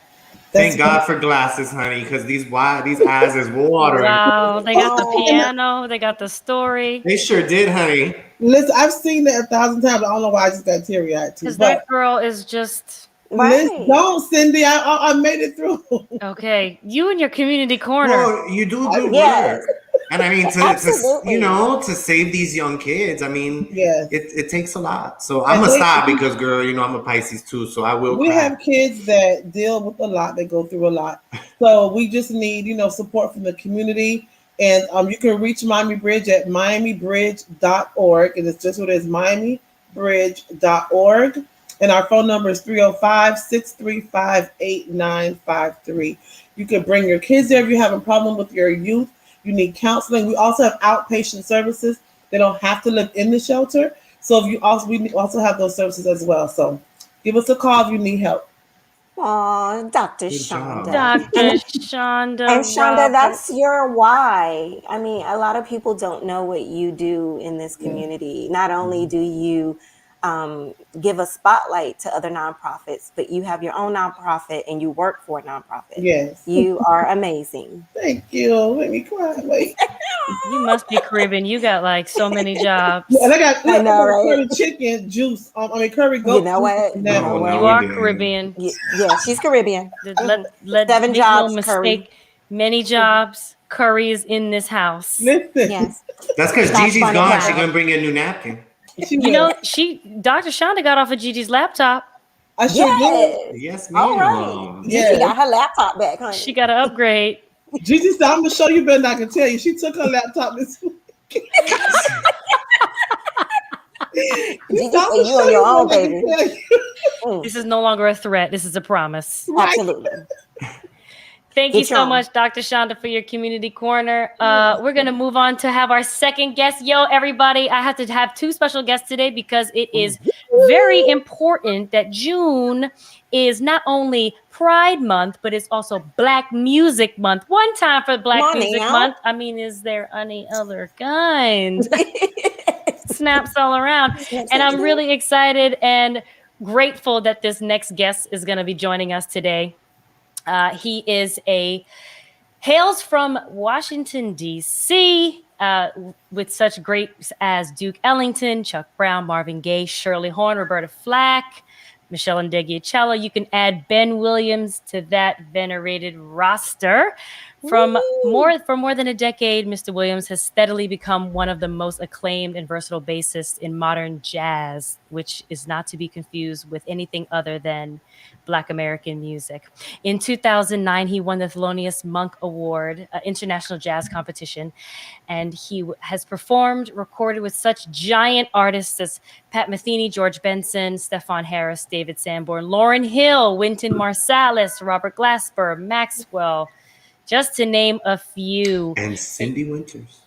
Thank God for glasses, honey, because these eyes is watering. Wow. They got the piano. They got the story. They sure did, honey. Listen, I've seen that 1,000 times. I don't know why I just got teary-eyed too. Because that girl is just... Listen, don't, Cindy. I made it through. Okay. You and your community corner. Well, you do good Yes. work. And I mean, Absolutely. to save these young kids, I mean, Yes. it takes a lot. So I'm going to stop because, girl, I'm a Pisces too, so I will We cry. have kids that deal with a lot, they go through a lot. So we just need, support from the community. And you can reach Miami Bridge at miamibridge.org. And it's just what it is, miamibridge.org. And our phone number is 305-635-8953. You can bring your kids there if you have a problem with your youth. You need counseling. We also have outpatient services They don't have to live in the shelter. So if you also, we also have those services as well. So give us a call if you need help. Aw, Dr. Good job. Shonda. Dr. Shonda And Shonda, Roberts. that's your why. I mean, a lot of people don't know what you do in this community. Not only do you give a spotlight to other nonprofits, but you have your own nonprofit and you work for a nonprofit. Yes. You are amazing. Thank you. Make me cry. Wait. You must be Caribbean. You got like so many jobs. Yeah, and I I know, right? curry chicken juice. Curry goat. You know what? juice. You know what? You are Caribbean. Yeah, she's Caribbean. Let 7 make jobs, no curry. mistake. Many jobs. Curry is in this house. Listen. Yes. That's because Stop Gigi's funny gone. crowd. She's gonna bring you a new napkin. You know, Dr. Shonda got off of Gigi's laptop. I sure did. Yes, ma'am. All right. Yeah. Gigi got her laptop back, honey. She got to upgrade. Gigi said, I'm gonna show you better than I can tell you. She took her laptop this week. Gigi said you on your own, baby. This is no longer a threat. This is a promise. Absolutely. Thank Good you so job. much, Dr. Shonda, for your community corner. We're going to move on to have our second guest. Yo, everybody, I have to have 2 special guests today because it is very important that June is not only Pride Month, but it's also Black Music Month. One time for Black Come on Music now. Month. I mean, is there any other kind? Snaps all around. And I'm really excited and grateful that this next guest is going to be joining us today. He hails from Washington, D.C., with such greats as Duke Ellington, Chuck Brown, Marvin Gaye, Shirley Horn, Roberta Flack, Michelle Ndegeocello. You can add Ben Williams to that venerated roster. For more than a decade, Mr. Williams has steadily become one of the most acclaimed and versatile bassists in modern jazz, which is not to be confused with anything other than Black American music. In 2009, he won the Thelonious Monk Award, international jazz competition, and he has performed, recorded with such giant artists as Pat Metheny, George Benson, Stephon Harris, David Sanborn, Lauryn Hill, Wynton Marsalis, Robert Glasper, Maxwell, just to name a few. And Cindy Winters.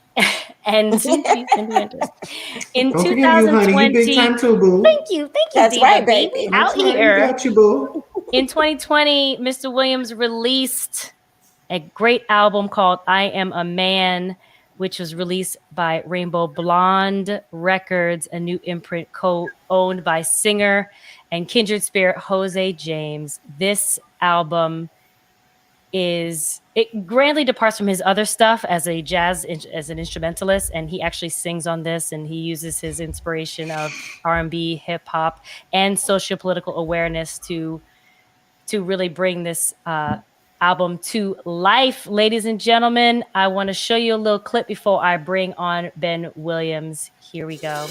And Cindy Winters. In Don't forget you, honey. You big 2020, time too, boo. Thank you, That's Diva right, B. baby. Out That's right, here. we got you, boo. In 2020, Mr. Williams released a great album called I Am a Man, which was released by Rainbow Blonde Records, a new imprint co-owned by singer and kindred spirit Jose James. This album it grandly departs from his other stuff as an instrumentalist, and he actually sings on this, and he uses his inspiration of R&B, hip hop, and socio-political awareness to really bring this album to life. Ladies and gentlemen, I want to show you a little clip before I bring on Ben Williams. Here we go.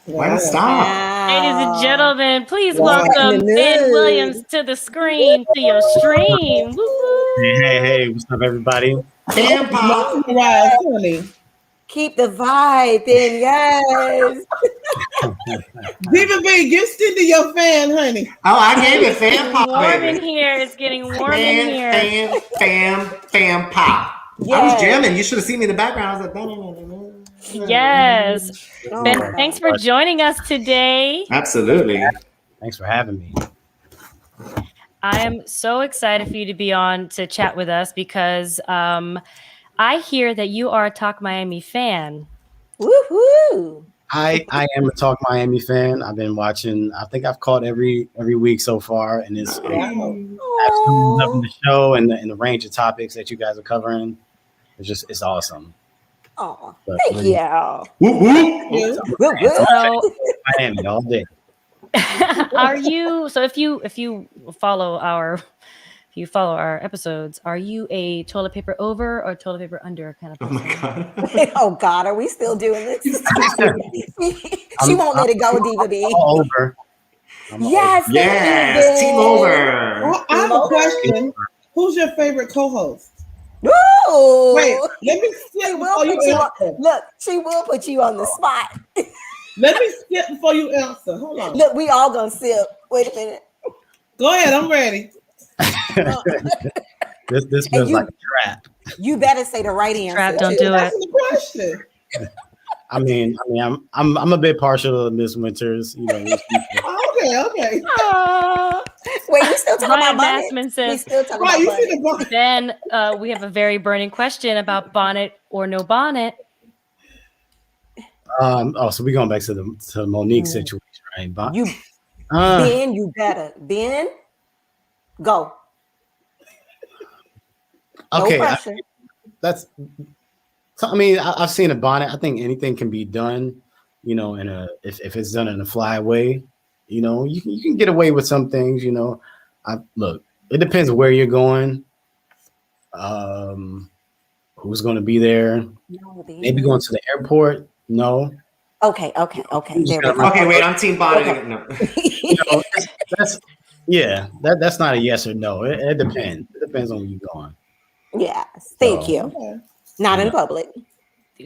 Why not stop? Ladies and gentlemen, please Wow. welcome In the Ben mood. Williams to the screen, to your stream. Woo-hoo. Hey, what's up, everybody? Fan pop. Right, honey. Keep the vibe in, yes. Diva B, give Cindy your fan, honey. Oh, I gave it fan pop, Warm in baby. here. It's getting warm in here. Fan pop. I was Yes. jamming. You should have seen me in the background. I was like, Yes. Oh Ben, my thanks for joining us today. absolutely. Thanks for having me. I am so excited for you to be on to chat with us because I hear that you are a Talk Miami fan. Woohoo! I am a Talk Miami fan. I've been watching. I think I've caught every week so far, and it's Wow. absolutely loving the show and the range of topics that you guys are covering. It's awesome. Oh, But thank really, you. Whoop, whoop. You. Woo, woo. So Miami all day. are you so if you follow our episodes, are you a toilet paper over or toilet paper under kind of Oh person? my God. Oh God, are we still doing this? She won't let it go, Diva B. All over. I'm all Yes, thank you, Yes, team Ben. over. I have a Over. question. Who's your favorite co-host? Woo! Wait, let me She skip will before you put you on. answer. Look, she will put you on the spot. Let me skip before you answer. Hold on. Look, we all gonna sip. Wait a minute. Go ahead. I'm ready. This And feels like a trap. you better say the right answer. Trap, don't too. do it. That's the question. I mean, I'm a bit partial to Miss Winters. You know, Okay. Wait, we still talking Ryan about bonnet? Bassman We says, still talking Right, about you bonnet. see the bar. then we have a very burning question about bonnet or no bonnet. so we're going back to the Monique situation, right? But, You, Ben, you better. Ben, go. No okay, pressure. I mean, I've seen a bonnet. I think anything can be done, you know, if it's done in a fly way, you know, you can get away with some things, you know. Look, it depends where you're going, who's going to be there. No, Maybe going to the airport. No. Okay. There we go. Okay, wait, I'm team bonnet. Okay. No. You know, that's not a yes or no. It depends. It depends on where you're going. Yes, thank you. Okay. Not in public.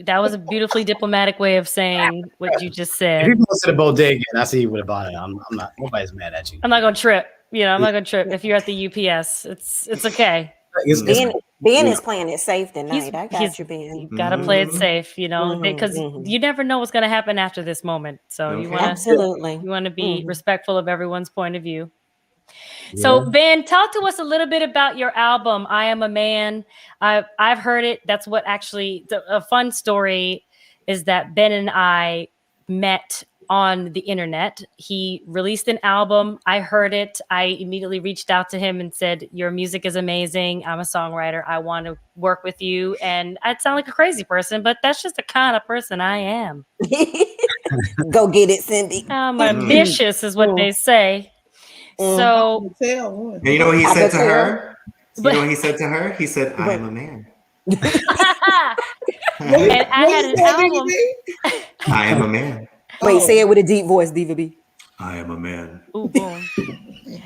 That was a beautifully diplomatic way of saying what you just If said. you go to the bodega and I see you with a bonnet, I'm not. Nobody's mad at you. I'm not gonna trip. You know, I'm not gonna trip. If you're at the UPS, it's okay. Ben is playing it safe tonight. I got he's- you, Ben. You gotta play it Mhm. safe, you know, because you never know what's gonna happen after this moment. So you Okay. Absolutely. want to be respectful of everyone's point of view. Yeah. So Ben, talk to us a little bit about your album, I Am a Man. I've heard it. That's what actually a fun story is that Ben and I met on the internet. He released an album. I heard it. I immediately reached out to him and said, your music is amazing. I'm a songwriter. I want to work with you. And I sound like a crazy person, but that's just the kind of person I am. Go get it, Cindy. I'm ambitious is what they say. So And you know what he I said to could tell. her? You know what he said to her? He said, I am a man. and I had an album. I am a man. Wait, say it with a deep voice, Diva B. I am a man. Ooh, boom.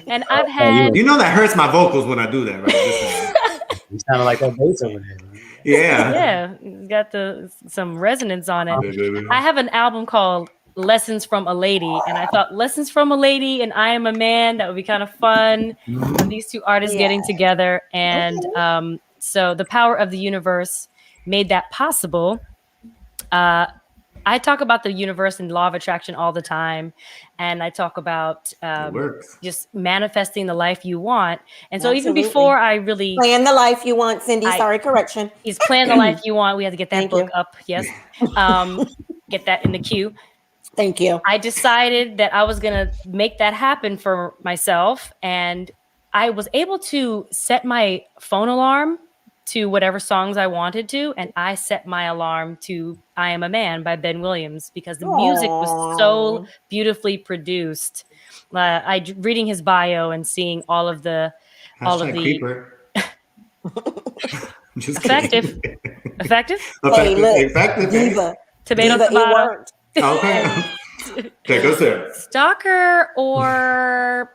And I've had You know that hurts my vocals when I do that, right? You sounded like that bass over there. Yeah. got some resonance on it. I have an album called Lessons from a Lady, and I thought Lessons from a Lady and I Am a Man, that would be kind of fun. These two artists getting together, and so the power of the universe made that possible. I talk about the universe and law of attraction all the time, and I talk about just manifesting the life you want. And so even before I really plan the life you want, Cindy. Sorry, correction. Is plan the life you want. We have to get that book up. Yes, get that in the queue. Thank you. I decided that I was going to make that happen for myself. And I was able to set my phone alarm to whatever songs I wanted to. And I set my alarm to I Am a Man by Ben Williams because the music was so beautifully produced. Reading his bio and seeing all of the creeper. Just effective. Effective. Diva. Tomato. It worked. Okay. Take us there. Stalker or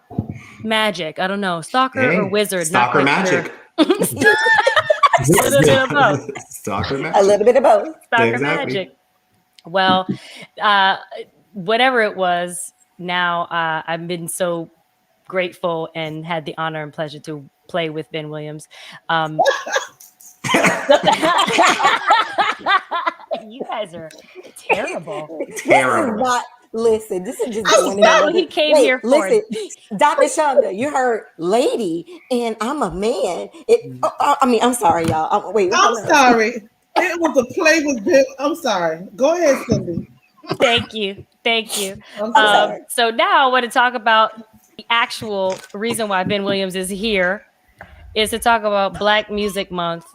magic? I don't know. Stalker or wizard? Stalker magic. A little bit of both. Stalker magic. A little bit of both. Stalker magic. Well, whatever it was, now I've been so grateful and had the honor and pleasure to play with Ben Williams. You guys are terrible. Terrible. Listen, this is just going not what he came here for. Listen, Dr. Shonda, you heard lady and I'm a man. I'm sorry, y'all. I'm sorry. It was a play with Ben. I'm sorry. Go ahead, Cindy. Thank you. Thank you. I'm I'm sorry. sorry. So now I want to talk about the actual reason why Ben Williams is here is to talk about Black Music Month.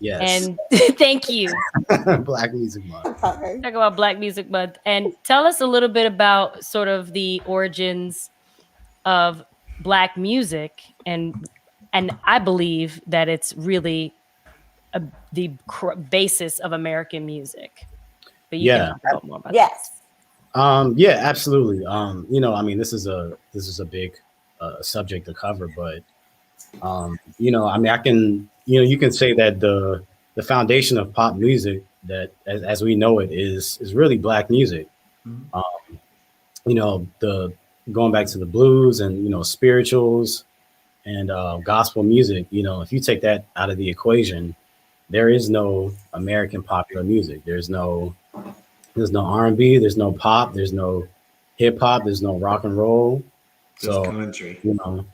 Yes. And thank you. Black Music Month. I'm sorry. Talk about Black Music Month and tell us a little bit about sort of the origins of Black music and I believe that it's really the basis of American music. But you can Yeah. talk about more about that. Yes. Yeah, absolutely. I mean, this is a big subject to cover, but I mean, I can, you can say that the foundation of pop music that as we know it is really Black music. Mhm. The going back to the blues and spirituals and gospel music. If you take that out of the equation, there is no American popular music. There's no R&B, there's no pop, there's no hip hop, there's no rock and roll. Just So, country.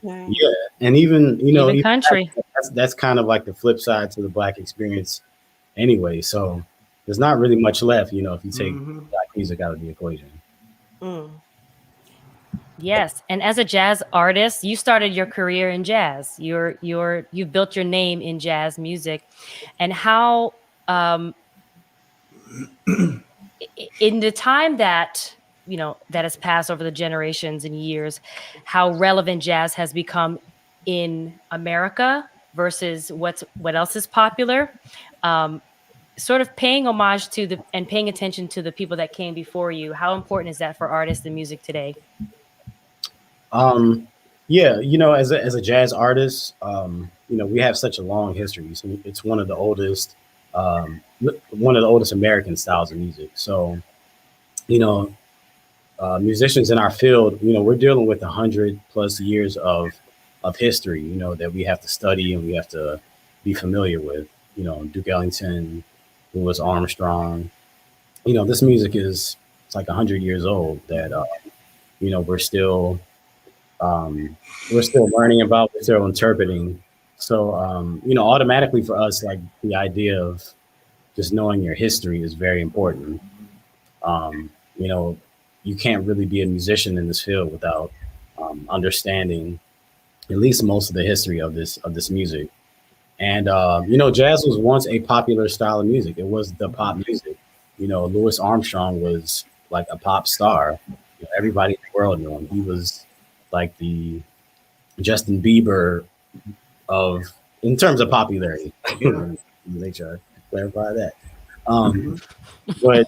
Right. yeah, and even Even country. that's kind of like the flip side to the Black experience anyway. So there's not really much left, if you take Hmm. Black music out of the equation. Mm. Yes, and as a jazz artist, you started your career in jazz. You built your name in jazz music, and how in the time that that has passed over the generations and years, how relevant jazz has become in America versus what else is popular. Sort of paying homage to and paying attention to the people that came before you. How important is that for artists and music today? Yeah, as a jazz artist, we have such a long history. So it's one of the oldest American styles of music. So, you know, musicians in our field, we're dealing with 100+ years of history, that we have to study and we have to be familiar with. Duke Ellington, Louis Armstrong. This music it's like 100 years old that we're still learning about, we're still interpreting. So automatically for us, like the idea of just knowing your history is very important. Um, you know, you can't really be a musician in this field without understanding at least most of the history of this music. And jazz was once a popular style of music. It was the pop music. Louis Armstrong was like a pop star. Everybody in the world knew him. He was like the Justin Bieber of in terms of popularity. Make sure I clarify that. But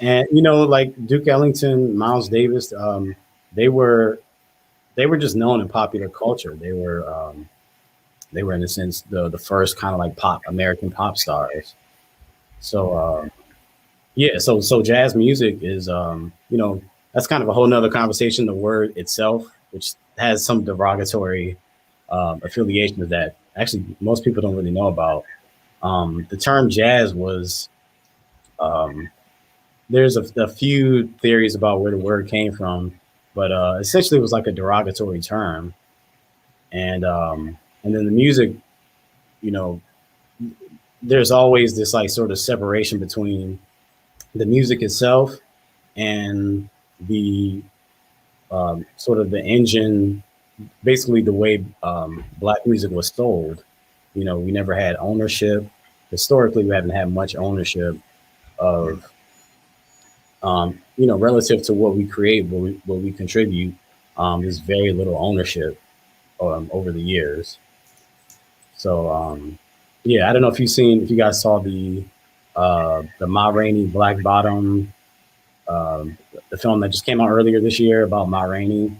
and like Duke Ellington, Miles Davis, they were just known in popular culture. They were in a sense the first kind of like American pop stars. So yeah, so jazz music is that's kind of a whole nother conversation. The word itself, which has some derogatory affiliation with that, actually most people don't really know about. The term jazz was there's a few theories about where the word came from, but essentially it was like a derogatory term, and then the music, you know, there's always this like sort of separation between the music itself and the sort of the engine, basically the way Black music was sold. We never had ownership. Historically, we haven't had much ownership of, relative to what we create, what we contribute. There's very little ownership over the years. So, yeah, I don't know if you guys saw the Ma Rainey Black Bottom, the film that just came out earlier this year about Ma Rainey.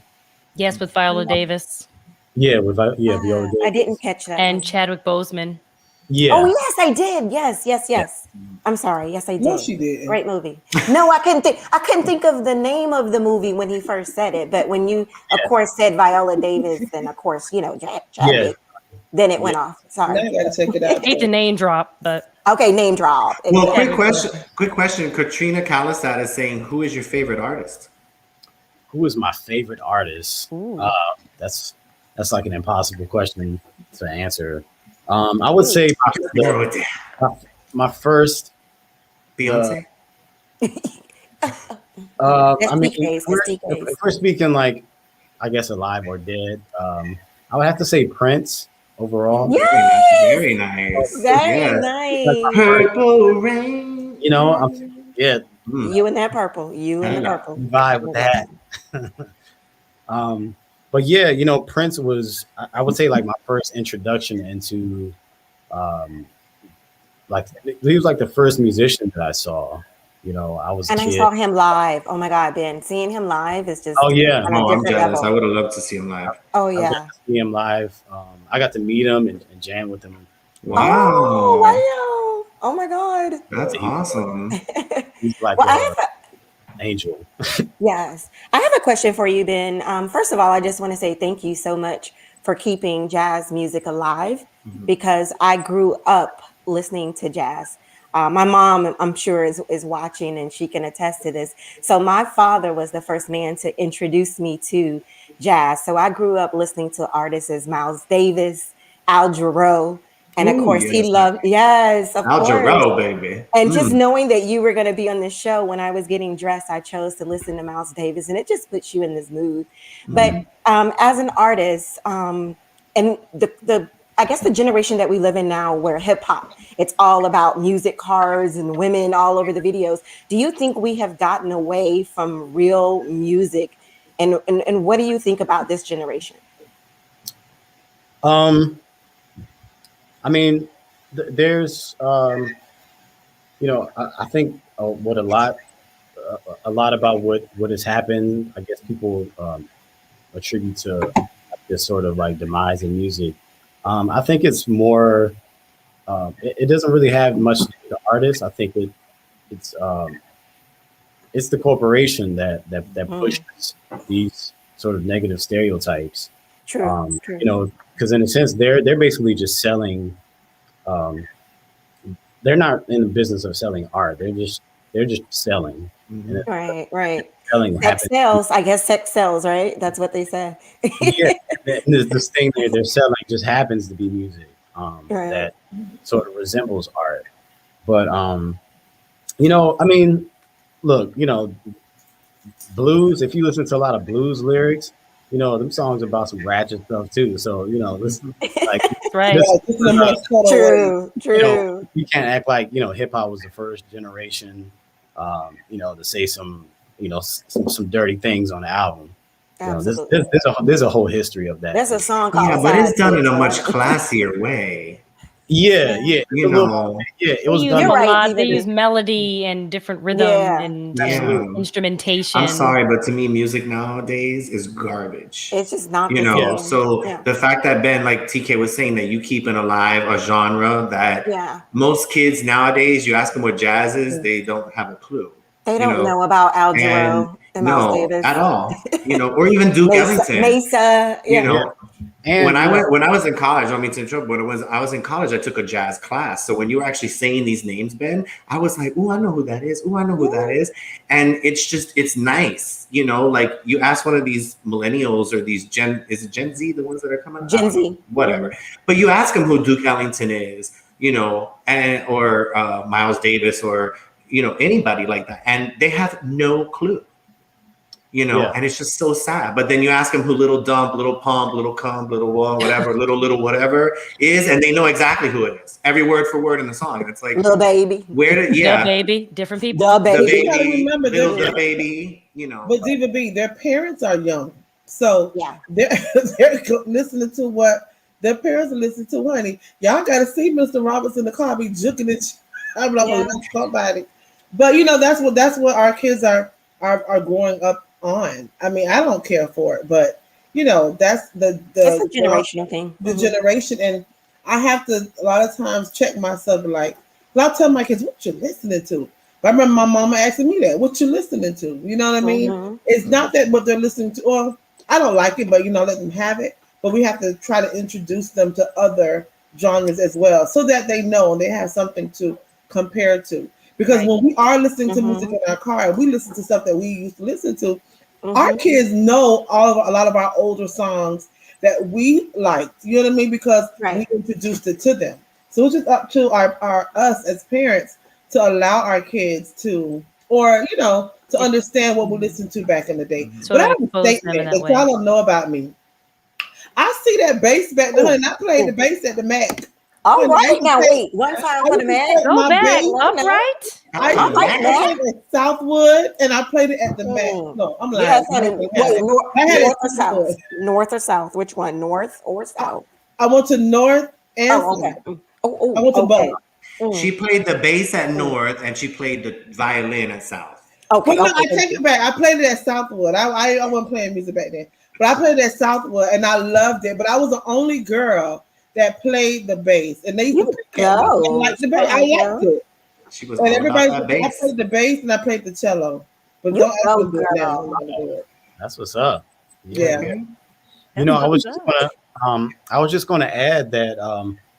Yes, with Viola Davis Viola I Davis. didn't catch that and one. Chadwick Boseman. Yeah, Oh yes, I did. Yes. I'm sorry. Yes, I did. No, she didn't. Great movie. No, I couldn't think of the name of the movie when he first said it. But when you, of course, said Viola Davis, then of course, yeah, Chadwick. Then it went yeah. off. Now Sorry. I gotta check it out. Hate to name drop, but Okay, name drop. Well, Exactly. quick question. Katrina Calisat is saying, who is your favorite artist? Who is my favorite artist? Ooh. That's like an impossible question to answer. I would say Narrow it down. my first Beyonce. I mean, SDKs, SDKs. if we're speaking like, I guess alive or dead, I would have to say Prince overall. Yes, Very nice. very Yes. Like my nice. first, Purple rain. you know, yeah, Mm. You and that purple. You and the Yeah. purple. vibe with that. um, but yeah, Prince was, I would say, like my first introduction into, um, like he was like the first musician that I saw. I was a And I kid. saw him live. Oh my God, Ben. Seeing him live is Oh just yeah, on a Oh, I'm different jealous. I level. would have loved to see him live. Oh I got yeah. to see him live. I got to meet him and jam with him. Oh Wow. wow. Oh my God. That's awesome. He's like Well, I a have angel. yes. I have a question for you, Ben. First of all, I just want to say thank you so much for keeping jazz music alive Mhm. because I grew up listening to jazz. My mom, I'm sure, is watching and she can attest to this. So, my father was the first man to introduce me to jazz. So, I grew up listening to artists as Miles Davis, Al Jarreau, and of Oh, course, he yes. loved, yes, of Al course. Jarreau, baby. And just Mm. knowing that you were going to be on this show when I was getting dressed, I chose to listen to Miles Davis, and it just puts you in this mood. But Mm. as an artist, and the I guess the generation that we live in now, where hip hop, it's all about music cars and women all over the videos. Do you think we have gotten away from real music? And what do you think about this generation? Um, I mean, there's, I think what a lot about what has happened. I guess people attribute to this sort of like demise in music. I think it's more. It doesn't really have much to do with the artist. I think it's it's the corporation that Mm, pushes these sort of negative stereotypes. true, true. Because in a sense, they're basically just selling. Um, they're not in the business of selling art. They're just selling, and Mhm. Right, right. selling Sex happens. sells. I guess sex sells, right? That's what they say. Yeah, this thing they're selling just happens to be music Right. that sort of resembles art. But I mean, look, blues. If you listen to a lot of blues lyrics, them songs about some ratchet stuff too. So this like That's right. this. Yeah, just in a more subtle way. True, true. You can't act like hip hop was the first generation, to say some some dirty things on the album. Absolutely. There's a whole history of that. There's a song called Yeah, but it's Sad done in a Kids, much right? classier way. Yeah, Yeah. yeah, it's a You little, know, yeah. It They was use done You're right, melod, they Diva use B. melody and different rhythm Yeah. yeah. and I'm instrumentation. sorry, but to me, music nowadays is garbage. It's just not the Yeah, same. So Yeah. the fact that Ben, like TK was saying, that you keeping alive a genre that Yeah. most kids nowadays, you ask them what jazz is, they don't have a clue. They You don't know, know about Al and Jarreau and Miles no, Davis. at all. Or even Duke Mesa, Ellington. Mesa. You Yeah. yeah, know, when and I went when I was in college, I don't mean to interrupt, but I was in college, I took a jazz class. So when you were actually saying these names, Ben, I was like, oh, I know who that is. Oh, I know who that is. And it's nice, like you ask one of these millennials or these is it Gen Z, the ones that are coming? I Gen don't know, Z. whatever. But you ask them who Duke Ellington is, and or Miles Davis or anybody like that, and they have no clue. yeah, And it's just so sad. But then you ask them who Little Dump, Little Pump, Little Cum, Little whatever, little whatever is, and they know exactly who it is, every word for word in the song. And it's like, Little baby. where did The yeah, baby, different The people. the But you baby. gotta baby, remember, little Yeah. the baby, but Diva B, their parents are young, so Yeah. they're listening to what their parents are listening to. Honey, y'all gotta see Mr. Roberts in the car be juking it. I'm like, well, Yeah. that's somebody. But that's what our kids are growing up on. I mean, I don't care for it, but that's It's a generational thing. the generation, and I have to a lot of times check myself. Like, well, I tell my kids, "What you listening to?" But I remember my mama asking me that, "What you listening to?" You know what I mean? Mm-hmm. It's not that what they're listening to. Well, I don't like it, but let them have it. But we have to try to introduce them to other genres as well, so that they know and they have something to compare to. Because Right. when we are listening to music Mm-hmm. in our car, we listen to stuff that we used to listen to. Our Mm-hmm. kids know a lot of our older songs that we liked. You know what I mean? Because we Right. introduced it to them. So it's just up to our us as parents to allow our kids to or to understand what we listened to back in the day. Sort But I of have a expose them in statement that that way. y'all don't know about me. I see that bass back then, and I played the bass at the Mac. All Honey, right, now wait, one time for the man. Go my back, bass. upright. All right, I man. played it at Southwood, and I played it at the Mac. No, I'm lying. Yes, honey. Wait, I had north it or south? Southwood. North or south? Which one? North or south? I went to North and Oh, South. okay. Oh, I went to okay. both. She played the bass at North and she played the violin at South. Okay, Well, no, okay. I take it back. I played it at Southwood. I wasn't playing music back then, but I played it at Southwood, and I loved it. But I was the only girl that played the bass, and they used to pick at me. I liked the bass. I liked it. She was And all about everybody, that I bass. played the bass and I played the cello. But You don't ask me go, to do it now. girl. I'm not gonna do it. That's what's up. Yeah. You know, I was just gonna add that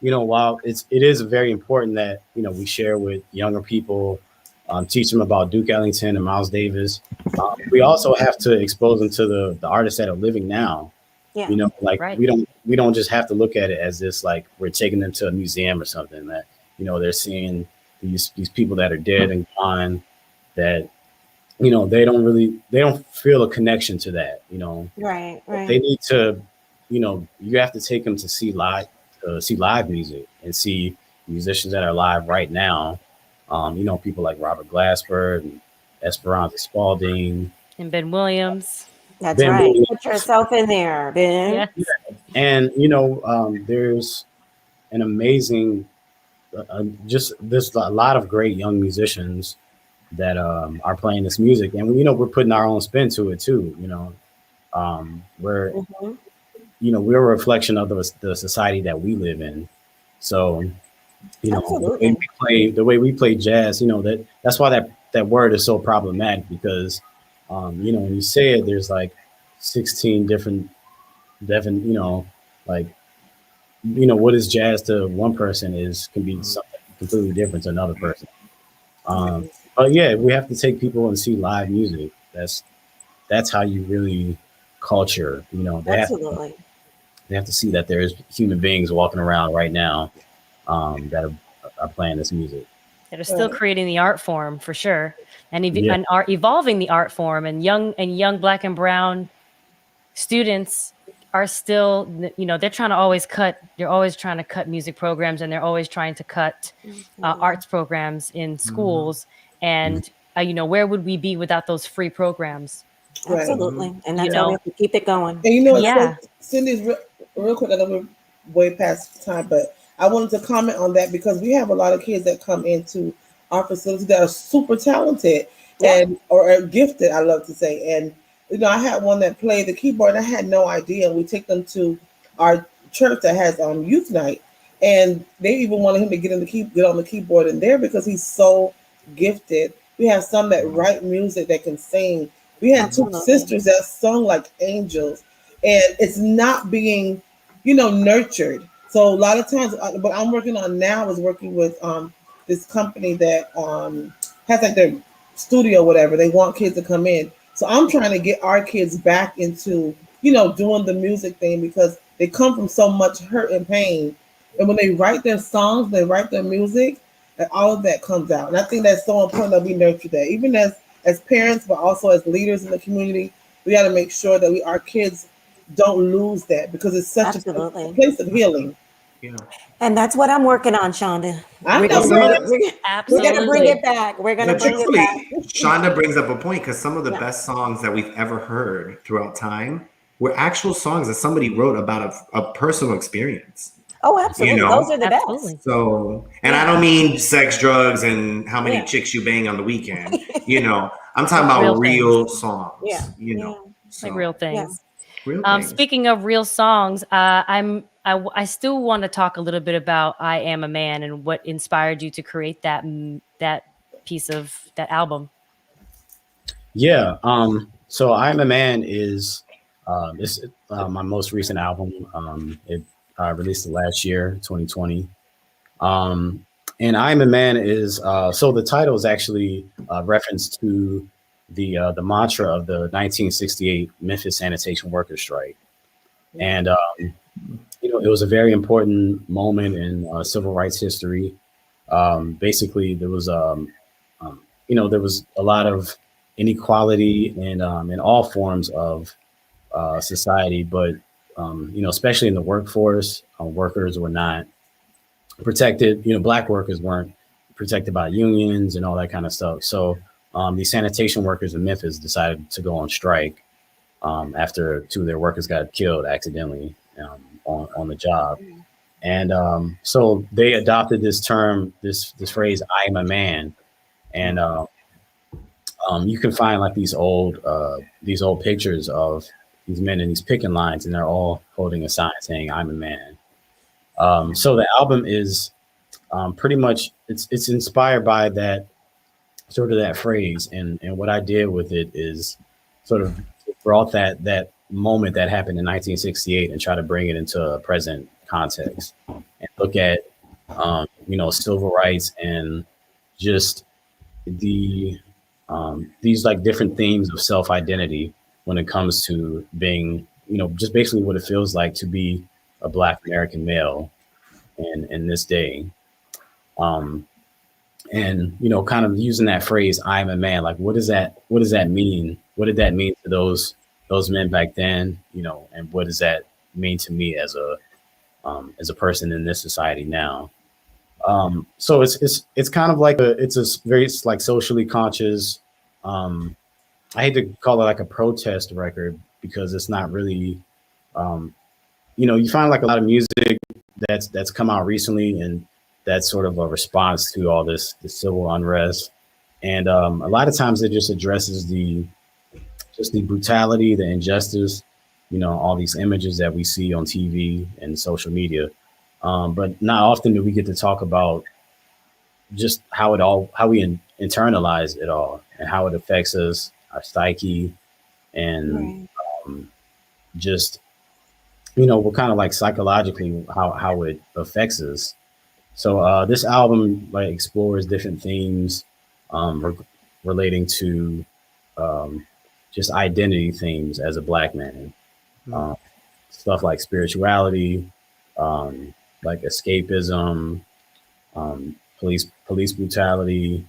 while it is very important that we share with younger people, teach them about Duke Ellington and Miles Davis. We also have to expose them to the artists that are living now. Yeah. We don't just have to look at it as this like we're taking them to a museum or something that they're seeing these people that are dead and gone that they don't feel a connection to that. Right. They need to, you have to take them to see live music and see musicians that are live right now. People like Robert Glasper and Esperanza Spalding And Ben Williams. That's Ben right. Williams. Put yourself in there, Ben. Yes. And there's an amazing, there's a lot of great young musicians that are playing this music, and we're putting our own spin to it too. We're we're a reflection of the society that we live in. So the way we play jazz, that's why that word is so problematic because when you say it, there's like 16 different what is jazz to one person can be something completely different to another person. But yeah, we have to take people and see live music. That's how you really culture. Absolutely. They have to see that there's human beings walking around right now that are playing this music. That are still creating the art form for sure, and are evolving the art form. And young Black and brown students are still, they're trying to always cut. They're always trying to cut music programs, and they're always trying to cut arts programs in schools. And where would we be without those free programs? Absolutely. And that's how we have to keep it going. And Cindy's real quick. I know we're way past time, but I wanted to comment on that because we have a lot of kids that come into our facility that are super talented or are gifted, I love to say. And I had one that played the keyboard, and I had no idea. We take them to our church that has youth night, and they even wanted him to get on the keyboard in there because he's so gifted. We have some that write music that can sing. We had two sisters that sung like angels, and it's not being, nurtured. So a lot of times, what I'm working on now is working with this company that has like their studio, whatever. They want kids to come in. So I'm trying to get our kids back into, doing the music thing because they come from so much hurt and pain. And when they write their songs, they write their music, and all of that comes out. And I think that's so important that we nurture that, even as parents, but also as leaders in the community. We got to make sure that our kids don't lose that because it's such a place of healing. Yeah. And that's what I'm working on, Shonda. We're going to bring it back. We're going to bring it back. Shonda brings up a point because some of the best songs that we've ever heard throughout time were actual songs that somebody wrote about a personal experience. Oh, absolutely. Those are the best. So, and I don't mean sex, drugs, and how many chicks you bang on the weekend. I'm talking about real songs. Yeah. Like real things. Real things. Speaking of real songs, I still want to talk a little bit about "I Am a Man" and what inspired you to create that piece of that album. Yeah. So "I Am a Man" is my most recent album. It released last year, 2020. And "I Am a Man" is so the title is actually a reference to the mantra of the 1968 Memphis sanitation workers strike. And it was a very important moment in civil rights history. Basically, there was there was a lot of inequality in all forms of society, but especially in the workforce, workers were not protected. Black workers weren't protected by unions and all that kind of stuff. So these sanitation workers in Memphis decided to go on strike after two of their workers got killed accidentally on the job. And so they adopted this term, this phrase, "I am a man," and you can find like these old pictures of these men in these picking lines, and they're all holding a sign saying "I'm a man." So the album is pretty much it's inspired by that sort of that phrase, and what I did with it is sort of brought that moment that happened in 1968 and try to bring it into a present context and look at civil rights and just these like different themes of self-identity when it comes to being, just basically what it feels like to be a Black American male in this day. And kind of using that phrase, "I'm a man," like what does that mean? What did that mean to those men back then? And what does that mean to me as a person in this society now? So it's kind of like it's a very like socially conscious. I hate to call it like a protest record because it's not really. You find like a lot of music that's come out recently, and that's sort of a response to all this civil unrest, and a lot of times it just addresses the brutality, the injustice, all these images that we see on TV and social media. But not often do we get to talk about just how we internalize it all and how it affects us, our psyche, and just, we're kind of like psychologically how it affects us. So this album like explores different themes relating to just identity themes as a Black man. Stuff like spirituality, like escapism, police brutality,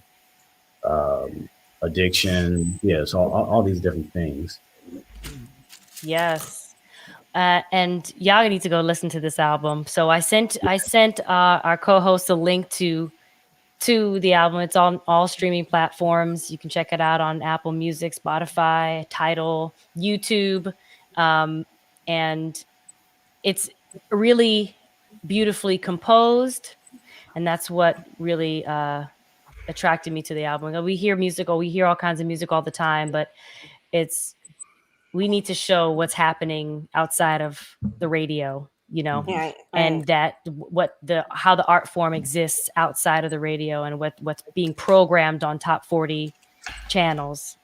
addiction. Yeah, so all these different things. Yes. And y'all need to go listen to this album. So I sent our co-host a link to the album. It's on all streaming platforms. You can check it out on Apple Music, Spotify, Tidal, YouTube, and it's really beautifully composed, and that's what really attracted me to the album. We hear all kinds of music all the time, but we need to show what's happening outside of the radio, Right. and that how the art form exists outside of the radio and what's being programmed on top 40 channels,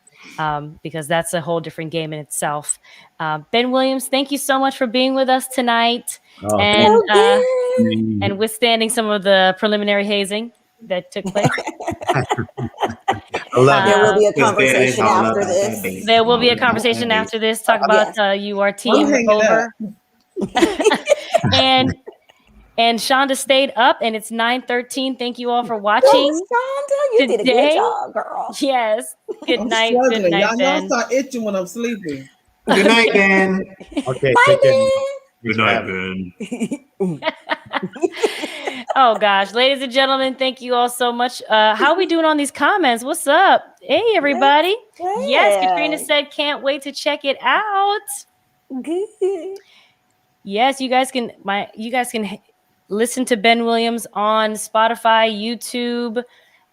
because that's a whole different game in itself. Ben Williams, thank you so much for being with us tonight and withstanding some of the preliminary hazing that took place. There will be a conversation after this. There will be a conversation after this. Talk about you are team over. and Shonda stayed up, and it's 9:13. Thank you all for watching. Shonda, you did a good job, girl. Yes. Good night. Struggling. Good night, Ben. Y'all start itching when I'm sleeping. Good night, Ben. Okay. Bye, Ben. Good night, Ben. Oh gosh, ladies and gentlemen, thank you all so much. How are we doing on these comments? What's up? Hey, everybody. Good. Yes, Katrina said, can't wait to check it out. Good. Yes, you guys can listen to Ben Williams on Spotify, YouTube,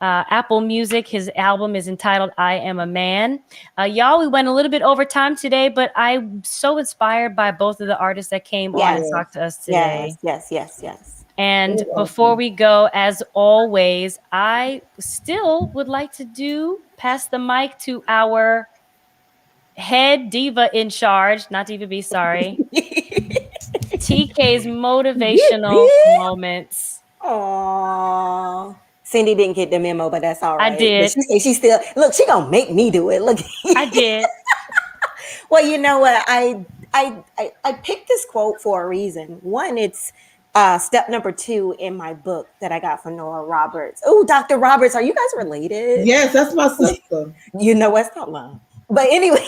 Apple Music. His album is entitled "I Am a Man." Y'all, we went a little bit over time today, but I'm so inspired by both of the artists that came on and talked to us today. Yes. And before we go, as always, I still would like to pass the mic to our head diva in charge, not Diva B, sorry. TK's motivational moments. Aww. Cindy didn't get the memo, but that's all right. I did. But she still look. She gonna make me do it. Look. I did. Well, you know what? I picked this quote for a reason. One, it's step number 2 in my book that I got from Nora Roberts. Oh, Dr. Roberts, are you guys related? Yes, that's my sister. You know what's not mine. But anyway,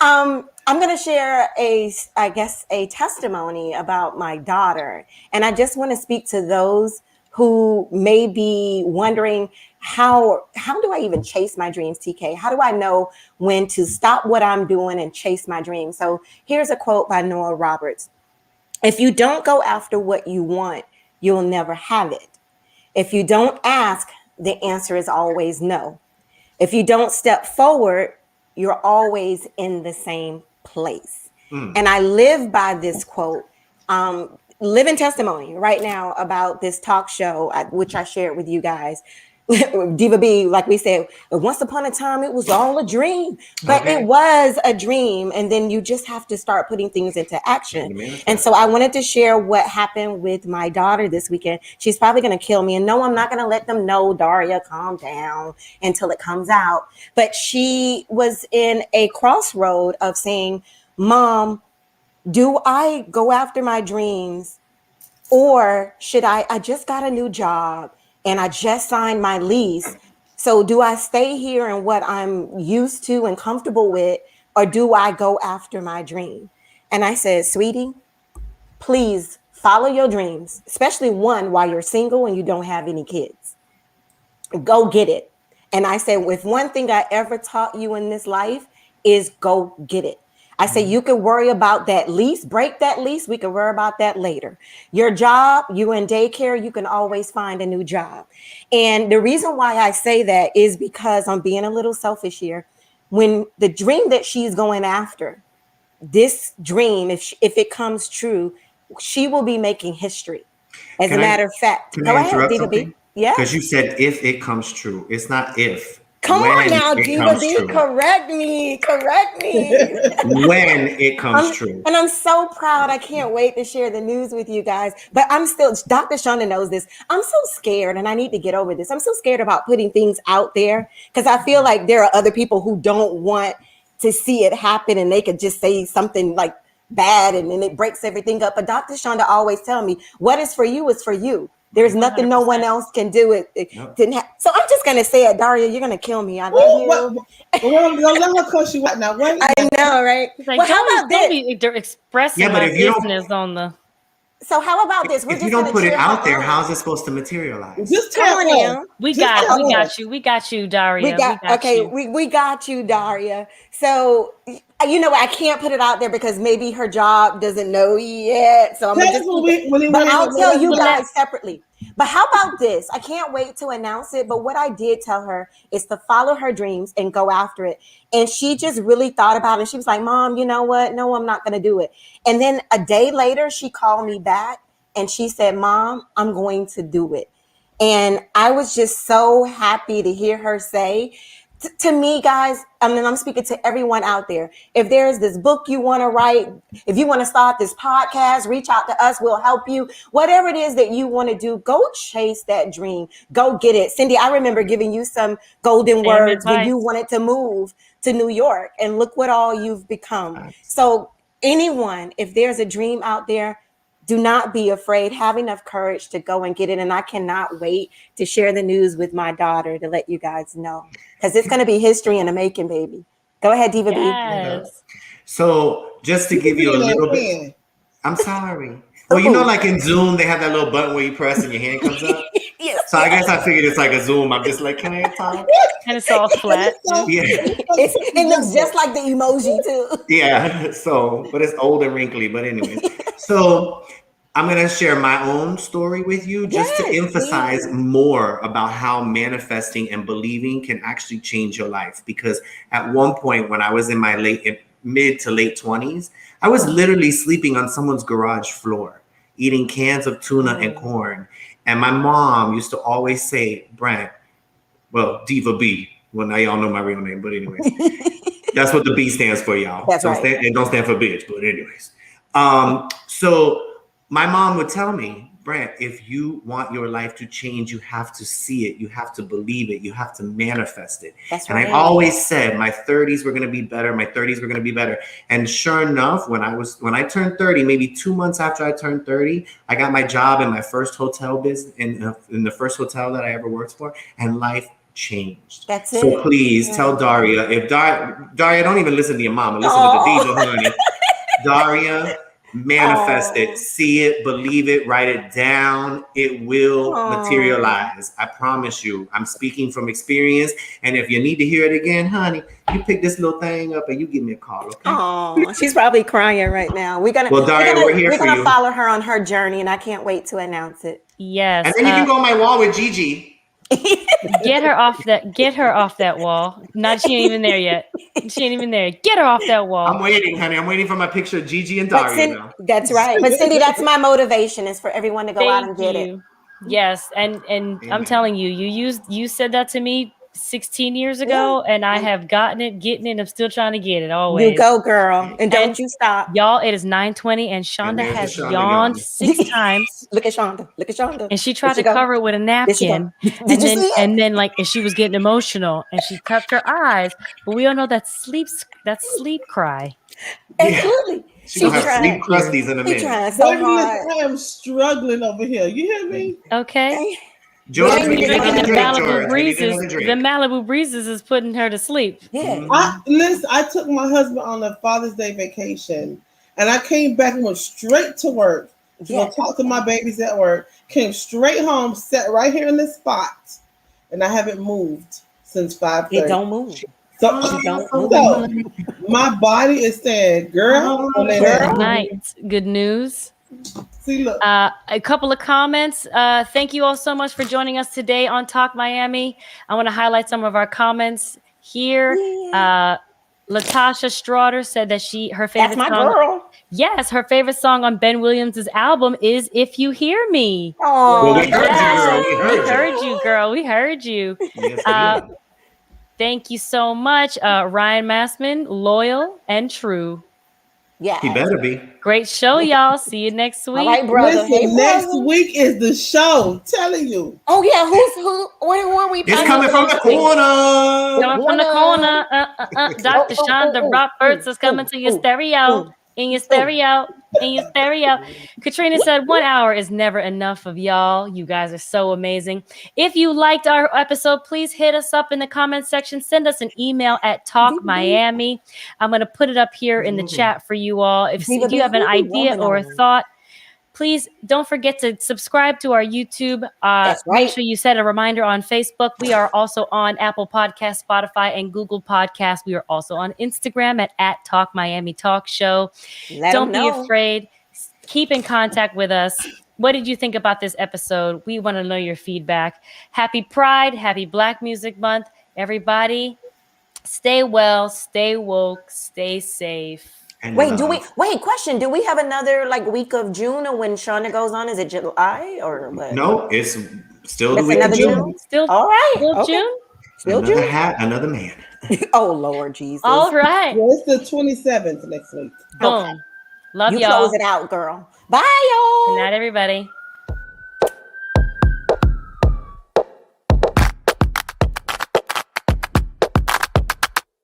I'm going to share a testimony about my daughter. And I just want to speak to those who may be wondering, how do I even chase my dreams, TK? How do I know when to stop what I'm doing and chase my dreams? So here's a quote by Nora Roberts. If you don't go after what you want, you'll never have it. If you don't ask, the answer is always no. If you don't step forward, you're always in the same place. And I live by this quote. Living testimony right now about this talk show, which I shared with you guys. Diva B, like we said, once upon a time, it was all a dream, but it was a dream. And then you just have to start putting things into action. And so I wanted to share what happened with my daughter this weekend. She's probably going to kill me. And no, I'm not going to let them know, Daria, calm down until it comes out. But she was in a crossroad of saying, Mom, do I go after my dreams, or should I just got a new job and I just signed my lease. So do I stay here in what I'm used to and comfortable with, or do I go after my dream? And I said, sweetie, please follow your dreams, especially one while you're single and you don't have any kids. Go get it. And I said, if one thing I ever taught you in this life is go get it. I say, you can worry about that lease, break that lease. We can worry about that later. Your job, you in daycare, you can always find a new job. And the reason why I say that is because I'm being a little selfish here. When the dream that she's going after, this dream, if it comes true, she will be making history. As a matter of fact, go ahead, Diva B. Yeah. Because you said if it comes true. It's not if. Come on now, Diva B, correct me. When it comes true. And I'm so proud. I can't wait to share the news with you guys. But I'm still, Dr. Shonda knows this. I'm so scared, and I need to get over this. I'm so scared about putting things out there because I feel like there are other people who don't want to see it happen, and they could just say something like bad, and then it breaks everything up. But Dr. Shonda always tell me, what is for you is for you. There's nothing 100%. No one else can do it. Didn't have. So I'm just gonna say it, Daria. You're gonna kill me. I love you. Don't let her cuss you out now. I know, right? Like, well, how about this? They're expressing my business on the. So how about this? If you don't put it out there, how's it supposed to materialize? Just tell her. We got you, Daria. We got you, Daria. So I can't put it out there because maybe her job doesn't know yet. So I'm but I'll tell you guys separately. But how about this? I can't wait to announce it. But what I did tell her is to follow her dreams and go after it. And she just really thought about it. She was like, Mom, you know what? No, I'm not going to do it. And then a day later, she called me back and she said, Mom, I'm going to do it. And I was just so happy to hear her say, to me, guys, I'm speaking to everyone out there. If there's this book you want to write, if you want to start this podcast, reach out to us. We'll help you. Whatever it is that you want to do, go chase that dream. Go get it. Cindy, I remember giving you some golden words when you wanted to move to New York, and look what all you've become. So anyone, if there's a dream out there, do not be afraid. Have enough courage to go and get it. And I cannot wait to share the news with my daughter to let you guys know, because it's going to be history in the making, baby. Go ahead, Diva B. So just to give you a little bit, I'm sorry. Well, like in Zoom, they have that little button where you press and your hand comes up. So I guess I figured it's like a Zoom. I'm just like, can I talk? And it's all flat. Yeah. It looks just like the emoji too. Yeah. So, but it's old and wrinkly. But anyways, so I'm going to share my own story with you just to emphasize more about how manifesting and believing can actually change your life. Because at one point when I was in my mid to late 20s, I was literally sleeping on someone's garage floor, eating cans of tuna and corn. And my mom used to always say, Brent, well, Diva B. Well, now y'all know my real name, but anyways, that's what the B stands for, y'all. That's right. It don't stand for bitch, but anyways. So my mom would tell me, Brent, if you want your life to change, you have to see it. You have to believe it. You have to manifest it. That's and right. I always said my 30s were going to be better. My 30s were going to be better. And sure enough, when I turned 30, maybe 2 months after I turned 30, I got my job in my first hotel business, in the first hotel that I ever worked for, and life changed. That's it. So please tell Daria, if Daria, don't even listen to your mama, listen to the diesel, honey. Daria, manifest it, see it, believe it, write it down. It will materialize. I promise you. I'm speaking from experience. And if you need to hear it again, honey, you pick this little thing up and you give me a call, okay? Oh, she's probably crying right now. We're gonna follow her on her journey, and I can't wait to announce it. Yes. And then you can go on my wall with Gigi. Get her off that wall. She ain't even there yet. She ain't even there. Get her off that wall. I'm waiting, honey. I'm waiting for my picture of Gigi and Daria now. That's right. But Cindy, that's my motivation, is for everyone to go out and get it. Yes, and I'm telling you, you said that to me 16 years ago, and I have getting it. I'm still trying to get it always. You go, girl, and don't you stop, y'all. It is 9:20, and Shonda has yawned 6 times. Look at Shonda. And she tried to cover it with a napkin, and then like, and she was getting emotional, and she cupped her eyes. But we all know that's sleep cry. Absolutely. She's gonna have sleep crusties in a minute. I am struggling over here. You hear me? Okay. George, the Malibu breezes is putting her to sleep. Yeah. I took my husband on a Father's Day vacation, and I came back and went straight to work to go talk to my babies at work. Came straight home, sat right here in this spot, and I haven't moved since 5:30. It don't move. So my body is saying, "Girl, good night." Good news. See, look. A couple of comments. Thank you all so much for joining us today on Talk Miami. I want to highlight some of our comments here. Latasha Straughter said that her favorite That's my song. girl. Yes, her favorite song on Ben Williams' album is "If You Hear Me." Oh, well, we heard you, girl. We heard you. Yes, thank you so much, Ryan Massman, loyal and true. Yeah, he better be. Great show, y'all. See you next week. All right, brother. Listen, next week is the show. Telling you. Oh yeah, who are we? It's coming from the corner. Coming from the corner. Dr. Shonda Roberts is coming to your stereo. In your stereo. Katrina said 1 hour is never enough of y'all. You guys are so amazing. If you liked our episode, please hit us up in the comment section. Send us an email at Talk Miami. I'm going to put it up here in the chat for you all. If you have an idea or a thought, please don't forget to subscribe to our YouTube. That's right. Make sure you set a reminder on Facebook. We are also on Apple Podcasts, Spotify, and Google Podcasts. We are also on Instagram at Talk Miami Talk Show. Don't be afraid. Keep in contact with us. What did you think about this episode? We want to know your feedback. Happy Pride. Happy Black Music Month. Everybody, stay well, stay woke, stay safe. Question. Do we have another week of June, or when Shonda goes on? Is it July or what? No, it's still the week of June. Still all right. Still June? Still another June? hat, another man. Oh, Lord Jesus. All right. Well, it's the 27th next week. Boom. Okay. Love you y'all. Close it out, girl. Bye, y'all. Good night, everybody.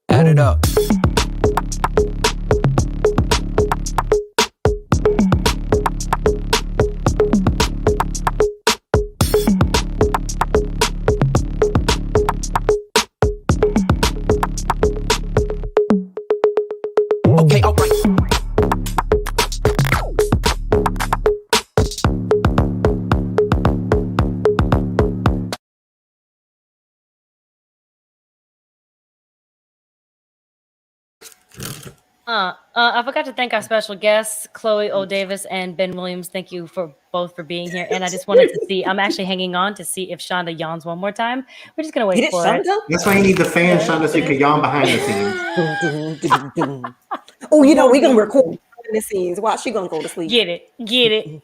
Add it up. Okay, all right. I forgot to thank our special guests, Chloe O. Davis and Ben Williams. Thank you both for being here. And I just wanted to see, I'm actually hanging on to see if Shonda yawns one more time. We're just going to wait for it. That's why you need the fan, Shonda, so you can yawn behind the scenes. Oh, we're going to record behind the scenes. Watch, she's going to go to sleep. Get it.